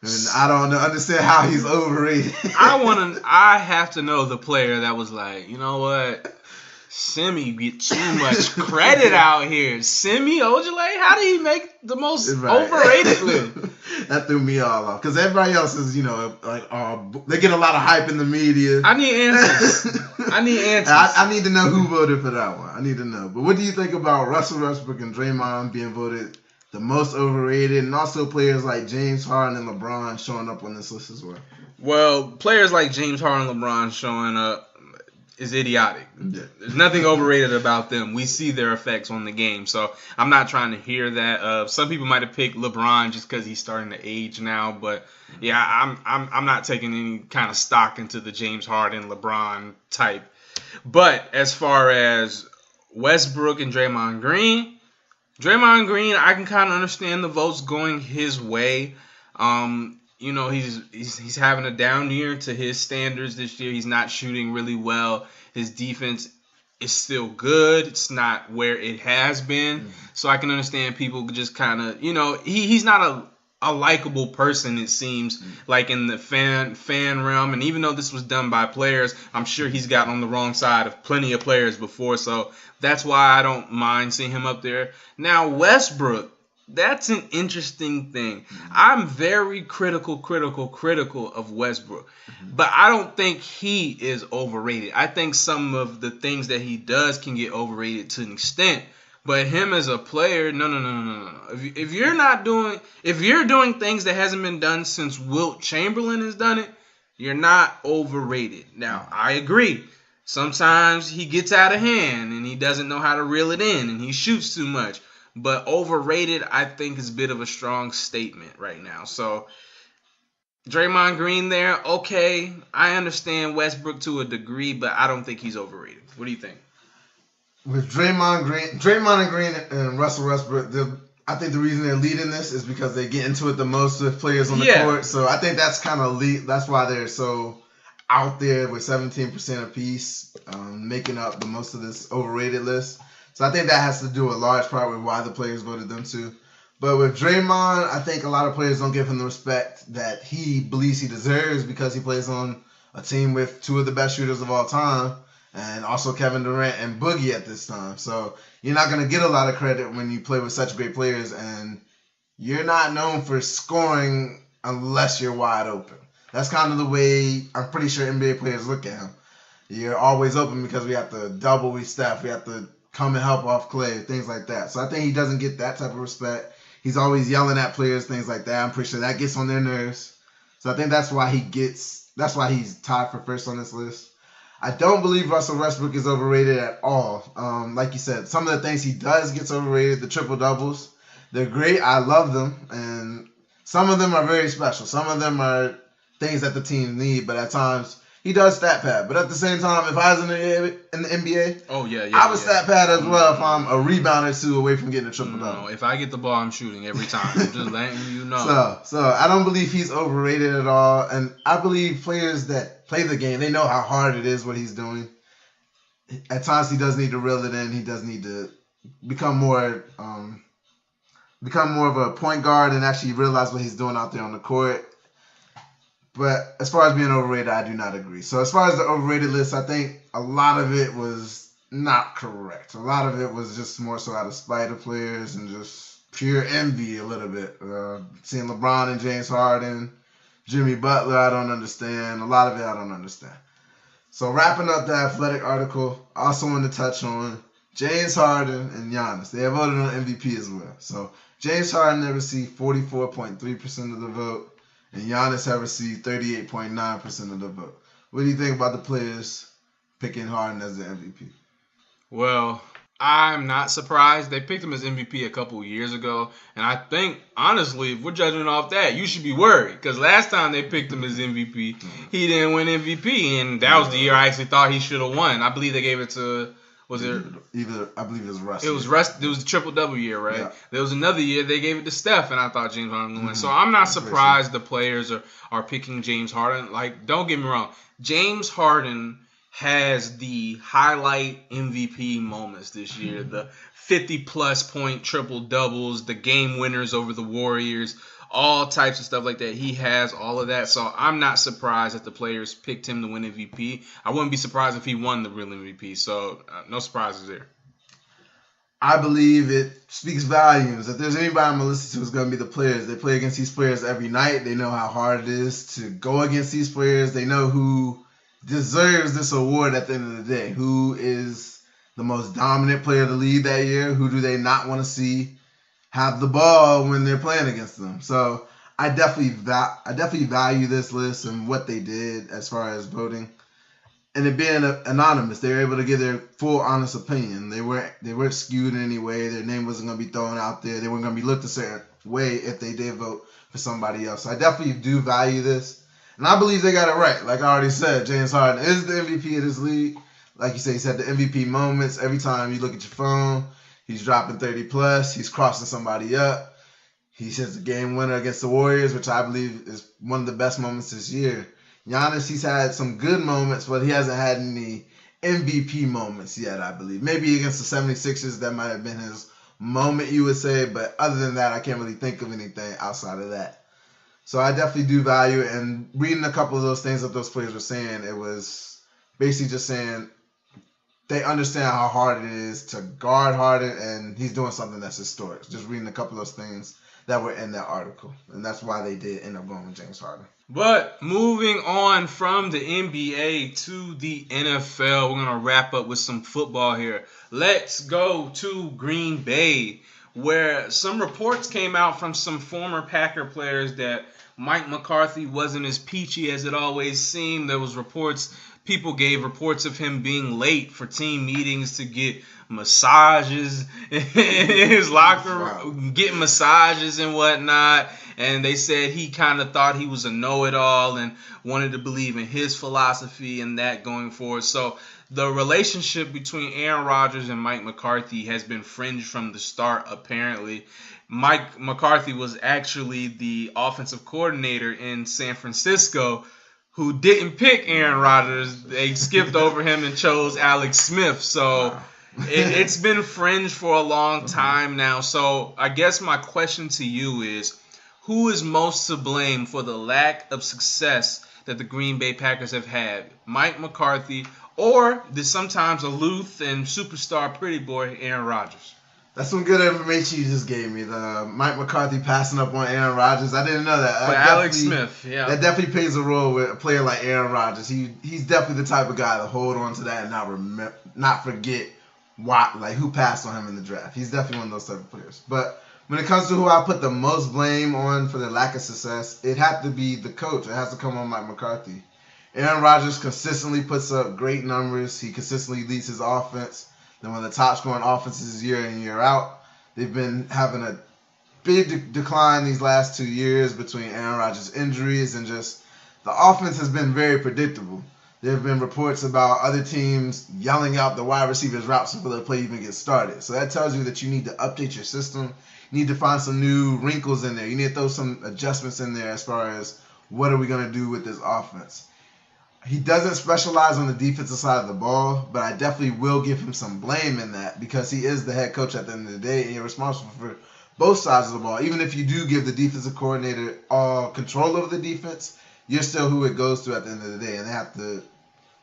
And I don't understand how he's overrated. I have to know the player that was like, you know what? Semi get too much credit out here. Semi Ojeleye, how did he make the most overrated list? That threw me all off because everybody else is, like, they get a lot of hype in the media. I need answers. I need to know who voted for that one. I need to know. But what do you think about Russell Westbrook and Draymond being voted the most overrated, and also players like James Harden and LeBron showing up on this list as well? Well, players like James Harden and LeBron showing up is idiotic. Yeah. There's nothing overrated about them. We see their effects on the game, so I'm not trying to hear that. Some people might have picked LeBron just because he's starting to age now, but yeah, I'm not taking any kind of stock into the James Harden, LeBron type. But as far as Westbrook and Draymond Green, I can kind of understand the votes going his way. He's having a down year to his standards this year. He's not shooting really well. His defense is still good. It's not where it has been. Mm-hmm. So I can understand people just kind of, he's not a likable person, it seems, like in the fan realm. And even though this was done by players, I'm sure he's gotten on the wrong side of plenty of players before. So that's why I don't mind seeing him up there. Now, Westbrook. That's an interesting thing. I'm very critical of Westbrook. But I don't think he is overrated. I think some of the things that he does can get overrated to an extent. But him as a player, no. If you're doing things that hasn't been done since Wilt Chamberlain has done it, you're not overrated. Now, I agree. Sometimes he gets out of hand and he doesn't know how to reel it in and he shoots too much. But overrated, I think, is a bit of a strong statement right now. So, Draymond Green there, okay. I understand Westbrook to a degree, but I don't think he's overrated. What do you think? With Draymond and Green and Russell Westbrook, I think the reason they're leading this is because they get into it the most with players on the court. So I think that's kind of that's why they're so out there with 17% apiece, making up the most of this overrated list. So I think that has to do a large part with why the players voted them too. But with Draymond, I think a lot of players don't give him the respect that he believes he deserves because he plays on a team with two of the best shooters of all time and also Kevin Durant and Boogie at this time. So you're not going to get a lot of credit when you play with such great players, and you're not known for scoring unless you're wide open. That's kind of the way I'm pretty sure NBA players look at him. You're always open because we have to double, we staff, we have to come and help off Clay, things like that. So I think he doesn't get that type of respect. He's always yelling at players, things like that. I'm pretty sure that gets on their nerves. So I think that's why he's tied for first on this list. I don't believe Russell Westbrook is overrated at all. Like you said, some of the things he does gets overrated. The triple doubles, they're great. I love them, and some of them are very special. Some of them are things that the team need, but at times he does stat pad. But at the same time, if I was in the NBA, I would stat pad as well if I'm a rebound or two away from getting a triple double. No, if I get the ball, I'm shooting every time. I'm just letting you know. So I don't believe he's overrated at all. And I believe players that play the game, they know how hard it is what he's doing. At times he does need to reel it in. He does need to become more of a point guard and actually realize what he's doing out there on the court. But as far as being overrated, I do not agree. So as far as the overrated list, I think a lot of it was not correct. A lot of it was just more so out of spite of players and just pure envy a little bit. Seeing LeBron and James Harden, Jimmy Butler, I don't understand. A lot of it I don't understand. So wrapping up the Athletic article, I also want to touch on James Harden and Giannis. They have voted on MVP as well. So James Harden have received 44.3% of the vote. And Giannis have received 38.9% of the vote. What do you think about the players picking Harden as the MVP? Well, I'm not surprised. They picked him as MVP a couple years ago. And I think, honestly, if we're judging off that, you should be worried. Because last time they picked him as MVP, he didn't win MVP. And that was the year I actually thought he should have won. I believe they gave it to... I believe it was Russ. It was the triple-double year, right? Yeah. There was another year they gave it to Steph, and I thought James Harden would win. So I'm not surprised the players are picking James Harden. Like, don't get me wrong. James Harden has the highlight MVP moments this year. The 50-plus point triple-doubles, the game winners over the Warriors, all types of stuff like that. He has all of that. So I'm not surprised that the players picked him to win MVP. I wouldn't be surprised if he won the real MVP. So no surprises there. I believe it speaks volumes. If there's anybody I'm going to listen to, it's going to be the players. They play against these players every night. They know how hard it is to go against these players. They know who deserves this award at the end of the day. Who is the most dominant player of the league that year? Who do they not want to see have the ball when they're playing against them? So I definitely value this list and what they did as far as voting. And it being anonymous, they were able to give their full, honest opinion. They weren't skewed in any way. Their name wasn't going to be thrown out there. They weren't going to be looked a certain way if they did vote for somebody else. So I definitely do value this. And I believe they got it right. Like I already said, James Harden is the MVP of this league. Like you say, he's had the MVP moments. Every time you look at your phone, he's dropping 30-plus. He's crossing somebody up. He hits the game winner against the Warriors, which I believe is one of the best moments this year. Giannis, he's had some good moments, but he hasn't had any MVP moments yet, I believe. Maybe against the 76ers, that might have been his moment, you would say. But other than that, I can't really think of anything outside of that. So I definitely do value it. And reading a couple of those things that those players were saying, it was basically just saying they understand how hard it is to guard Harden, and he's doing something that's historic. Just reading a couple of those things that were in that article. And that's why they did end up going with James Harden. But moving on from the NBA to the NFL, we're going to wrap up with some football here. Let's go to Green Bay, where some reports came out from some former Packer players that Mike McCarthy wasn't as peachy as it always seemed. There was people gave reports of him being late for team meetings to get massages in his locker room, getting massages and whatnot. And they said he kind of thought he was a know-it-all and wanted to believe in his philosophy and that going forward. So the relationship between Aaron Rodgers and Mike McCarthy has been fringed from the start, apparently. Mike McCarthy was actually the offensive coordinator in San Francisco who didn't pick Aaron Rodgers. They skipped over him and chose Alex Smith. So it's been fringed for a long time now. So I guess my question to you is, who is most to blame for the lack of success that the Green Bay Packers have had? Mike McCarthy or the sometimes aloof and superstar pretty boy Aaron Rodgers? That's some good information you just gave me. The Mike McCarthy passing up on Aaron Rodgers. I didn't know that. But Alex Smith, yeah. That definitely plays a role with a player like Aaron Rodgers. He's definitely the type of guy to hold on to that and not forget who passed on him in the draft. He's definitely one of those type of players. But when it comes to who I put the most blame on for the lack of success, it had to be the coach. It has to come on Mike McCarthy. Aaron Rodgers consistently puts up great numbers. He consistently leads his offense. They're one of the top scoring offenses year in, year out. They've been having a big decline these last 2 years between Aaron Rodgers' injuries and just the offense has been very predictable. There have been reports about other teams yelling out the wide receivers' routes before the play even gets started. So that tells you that you need to update your system. You need to find some new wrinkles in there. You need to throw some adjustments in there as far as what are we going to do with this offense. He doesn't specialize on the defensive side of the ball, but I definitely will give him some blame in that because he is the head coach at the end of the day and you're responsible for both sides of the ball. Even if you do give the defensive coordinator all control over the defense, you're still who it goes to at the end of the day. And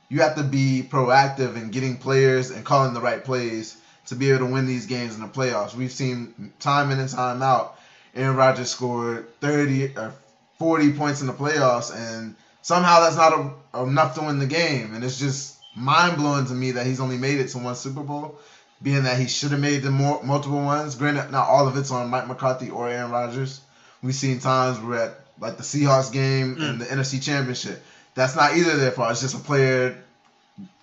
you have to be proactive in getting players and calling the right plays to be able to win these games in the playoffs. We've seen time in and time out, Aaron Rodgers scored 30 or 40 points in the playoffs, and somehow that's not enough to win the game. And it's just mind-blowing to me that he's only made it to one Super Bowl, being that he should have made the multiple ones. Granted, not all of it's on Mike McCarthy or Aaron Rodgers. We've seen times where at like the Seahawks game and the NFC Championship, that's not either their fault. It's just a player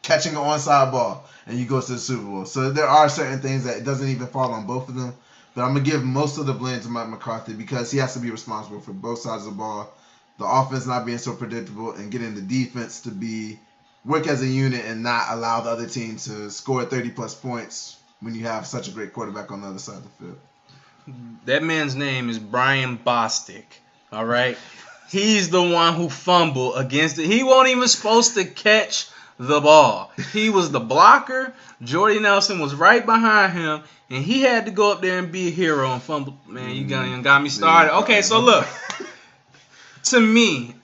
catching an onside ball, and you go to the Super Bowl. So there are certain things that it doesn't even fall on both of them. But I'm going to give most of the blame to Mike McCarthy because he has to be responsible for both sides of the ball. The offense not being so predictable and getting the defense to work as a unit and not allow the other team to score 30-plus points when you have such a great quarterback on the other side of the field. That man's name is Brian Bostic, all right? He's the one who fumbled against it. He wasn't even supposed to catch the ball. He was the blocker. Jordy Nelson was right behind him, and he had to go up there and be a hero and fumble. Man, you got me started. Okay, so look. To me,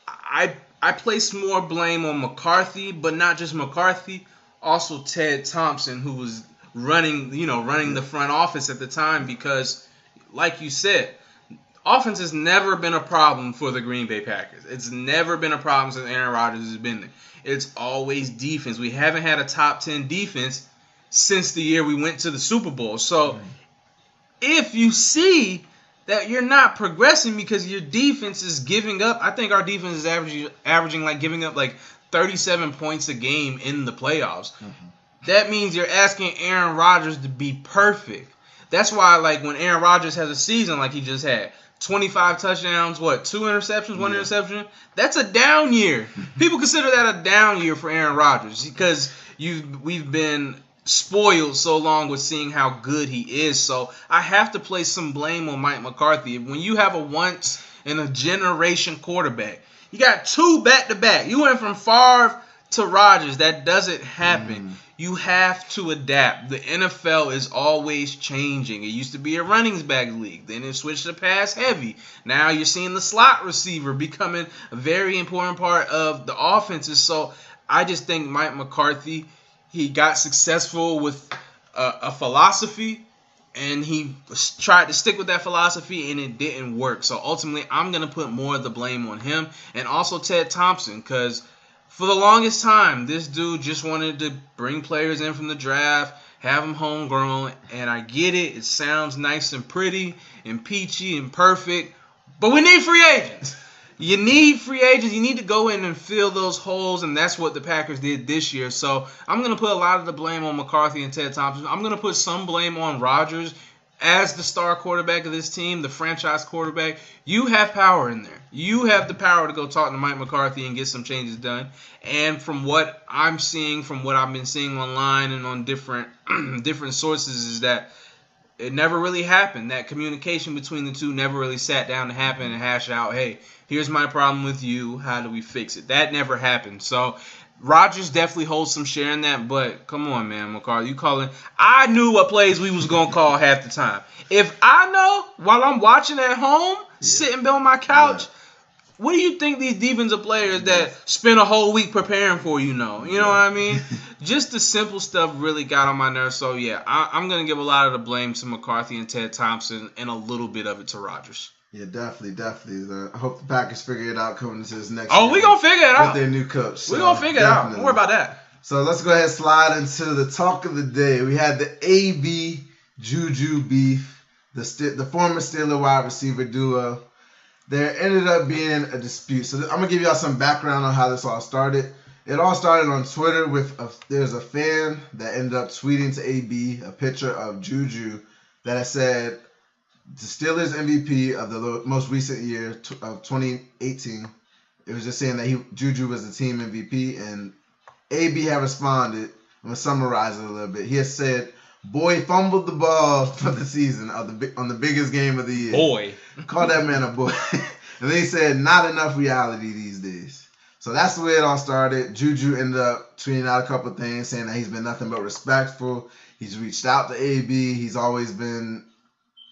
I place more blame on McCarthy, but not just McCarthy, also Ted Thompson, who was running the front office at the time, because, like you said, offense has never been a problem for the Green Bay Packers. It's never been a problem since Aaron Rodgers has been there. It's always defense. We haven't had a top 10 defense since the year we went to the Super Bowl. So if you see that you're not progressing because your defense is giving up, I think our defense is averaging like giving up like 37 points a game in the playoffs. That means you're asking Aaron Rodgers to be perfect. That's why, like, when Aaron Rodgers has a season like he just had, 25 touchdowns, 2 interceptions, 1 interception, that's a down year. People consider that a down year for Aaron Rodgers because we've been spoiled so long with seeing how good he is. So I have to place some blame on Mike McCarthy. When you have a once-in-a-generation quarterback, you got 2 back-to-back. You went from Favre to Rodgers. That doesn't happen. You have to adapt. The NFL is always changing. It used to be a running back league. Then it switched to pass heavy. Now you're seeing the slot receiver becoming a very important part of the offenses. So I just think Mike McCarthy, he got successful with a philosophy, and he tried to stick with that philosophy, and it didn't work. So ultimately, I'm going to put more of the blame on him and also Ted Thompson, because for the longest time, this dude just wanted to bring players in from the draft, have them homegrown, and I get it. It sounds nice and pretty and peachy and perfect, but we need free agents. You need free agents. You need to go in and fill those holes, and that's what the Packers did this year. So I'm going to put a lot of the blame on McCarthy and Ted Thompson. I'm going to put some blame on Rodgers as the star quarterback of this team, the franchise quarterback. You have power in there. You have the power to go talk to Mike McCarthy and get some changes done. And from what I'm seeing, from what I've been seeing online and on different sources, is that it never really happened. That communication between the two never really sat down to happen and hash out, hey, here's my problem with you. How do we fix it? That never happened. So Rodgers definitely holds some share in that, but come on, man, McCarthy, you calling? I knew what plays we was going to call half the time. If I know while I'm watching at home, sitting on my couch, what do you think these defensive players that spend a whole week preparing for You know what I mean? Just the simple stuff really got on my nerves. So, yeah, I'm going to give a lot of the blame to McCarthy and Ted Thompson and a little bit of it to Rodgers. Yeah, definitely. I hope the Packers figure it out coming into this next year. Oh, we're going to figure it out. With their new coach. So we're going to figure it out. Don't worry about that. So let's go ahead and slide into the talk of the day. We had the AB JUJU beef, the former Steeler wide receiver duo. There ended up being a dispute. So I'm going to give y'all some background on how this all started. It all started on Twitter with there's a fan that ended up tweeting to AB a picture of JUJU that had said, the Steelers MVP of the most recent year of 2018. It was just saying that JUJU was the team MVP, and AB had responded. I'm going to summarize it a little bit. He had said, boy fumbled the ball for the season on the biggest game of the year. Boy. Call that man a boy. And then he said, not enough reality these days. So that's the way it all started. JUJU ended up tweeting out a couple of things saying that he's been nothing but respectful. He's reached out to AB. He's always been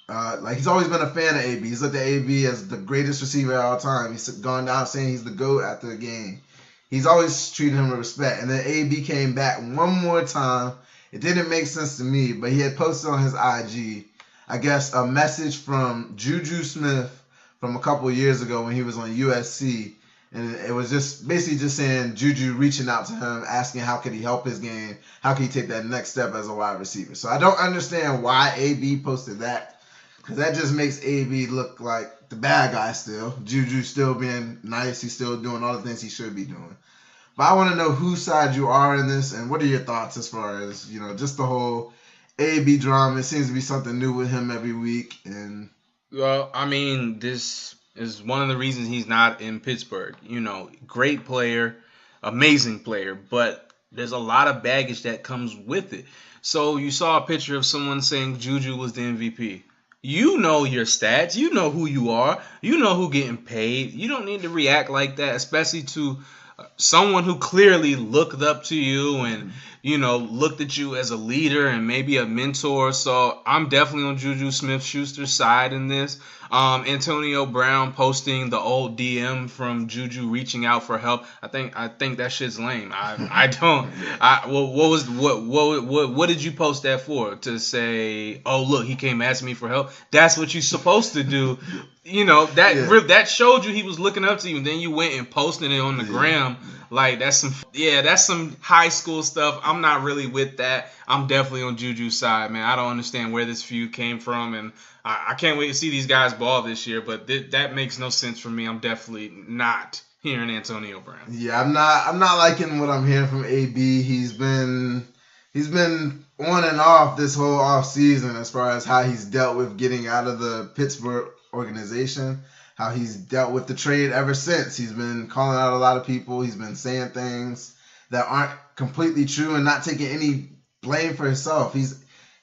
a fan of AB. He's looked at AB as the greatest receiver of all time. He's gone down saying he's the GOAT after the game. He's always treated him with respect. And then AB came back one more time. It didn't make sense to me, but he had posted on his IG, I guess, a message from JUJU Smith from a couple of years ago when he was on USC. And it was just basically just saying JUJU reaching out to him, asking how could he help his game, how can he take that next step as a wide receiver. So I don't understand why AB posted that. Because that just makes AB look like the bad guy still. JUJU still being nice. He's still doing all the things he should be doing. But I want to know whose side you are in this, and what are your thoughts as far as, just the whole AB drama. It seems to be something new with him every week. Well, I mean, this is one of the reasons he's not in Pittsburgh. Great player, amazing player, but there's a lot of baggage that comes with it. So you saw a picture of someone saying JUJU was the MVP. You know your stats. You know who you are. You know who getting paid. You don't need to react like that, especially to someone who clearly looked up to you and, you know, looked at you as a leader and maybe a mentor. So I'm definitely on JUJU Smith-Schuster's side in this. Antonio Brown posting the old DM from JUJU reaching out for help. I think that shit's lame. What did you post that for? To say, oh look, he came asking me for help. That's what you're supposed to do. You know, that showed you he was looking up to you. And then you went and posted it on the gram. Like, that's some high school stuff. I'm not really with that. I'm definitely on JUJU's side, man. I don't understand where this feud came from, and I can't wait to see these guys ball this year, but that makes no sense for me. I'm definitely not hearing Antonio Brown. Yeah, I'm not liking what I'm hearing from AB. He's been on and off this whole off season as far as how he's dealt with getting out of the Pittsburgh organization, how he's dealt with the trade ever since. He's been calling out a lot of people. He's been saying things that aren't completely true and not taking any blame for himself.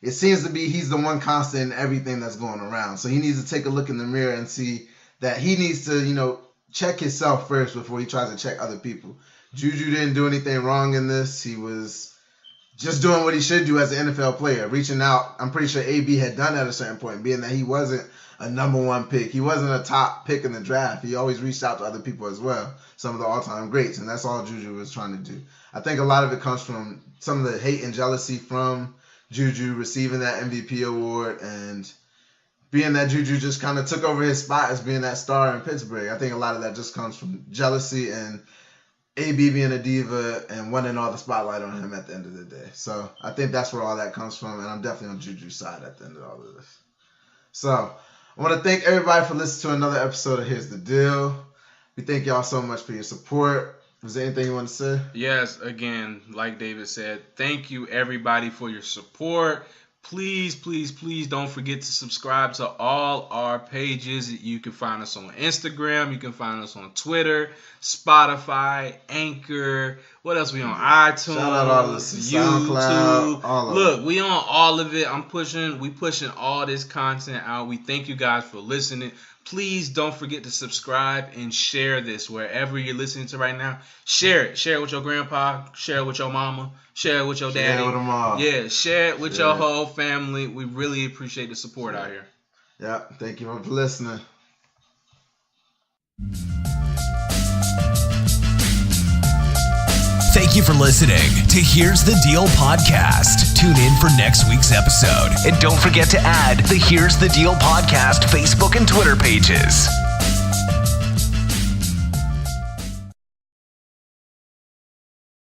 It seems to be he's the one constant in everything that's going around. So he needs to take a look in the mirror and see that he needs to, you know, check himself first before he tries to check other people. JUJU didn't do anything wrong in this. He was just doing what he should do as an NFL player, reaching out. I'm pretty sure AB had done that at a certain point, being that he wasn't a number one pick. He wasn't a top pick in the draft. He always reached out to other people as well, some of the all-time greats, and that's all JUJU was trying to do. I think a lot of it comes from some of the hate and jealousy from JUJU receiving that MVP award and being that JUJU just kind of took over his spot as being that star in Pittsburgh. I think a lot of that just comes from jealousy and AB being a diva and wanting all the spotlight on him at the end of the day. So I think that's where all that comes from, and I'm definitely on JUJU's side at the end of all of this. So I want to thank everybody for listening to another episode of Here's the Deal. We thank y'all so much for your support. Was there anything you want to say? Yes, again, like David said, thank you everybody for your support. Please, please, please don't forget to subscribe to all our pages. You can find us on Instagram. You can find us on Twitter, Spotify, Anchor. What else we on? iTunes, Shout out all the YouTube. All of Look, we on all of it. We pushing all this content out. We thank you guys for listening. Please don't forget to subscribe and share this wherever you're listening to right now. Share it. Share it with your grandpa. Share it with your mama. Share it with your daddy. Share it with them all. Yeah, share it with your whole family. We really appreciate the support out here. Yeah, thank you for listening. Thank you for listening to Here's the Deal podcast. Tune in for next week's episode. And don't forget to add the Here's the Deal podcast Facebook and Twitter pages.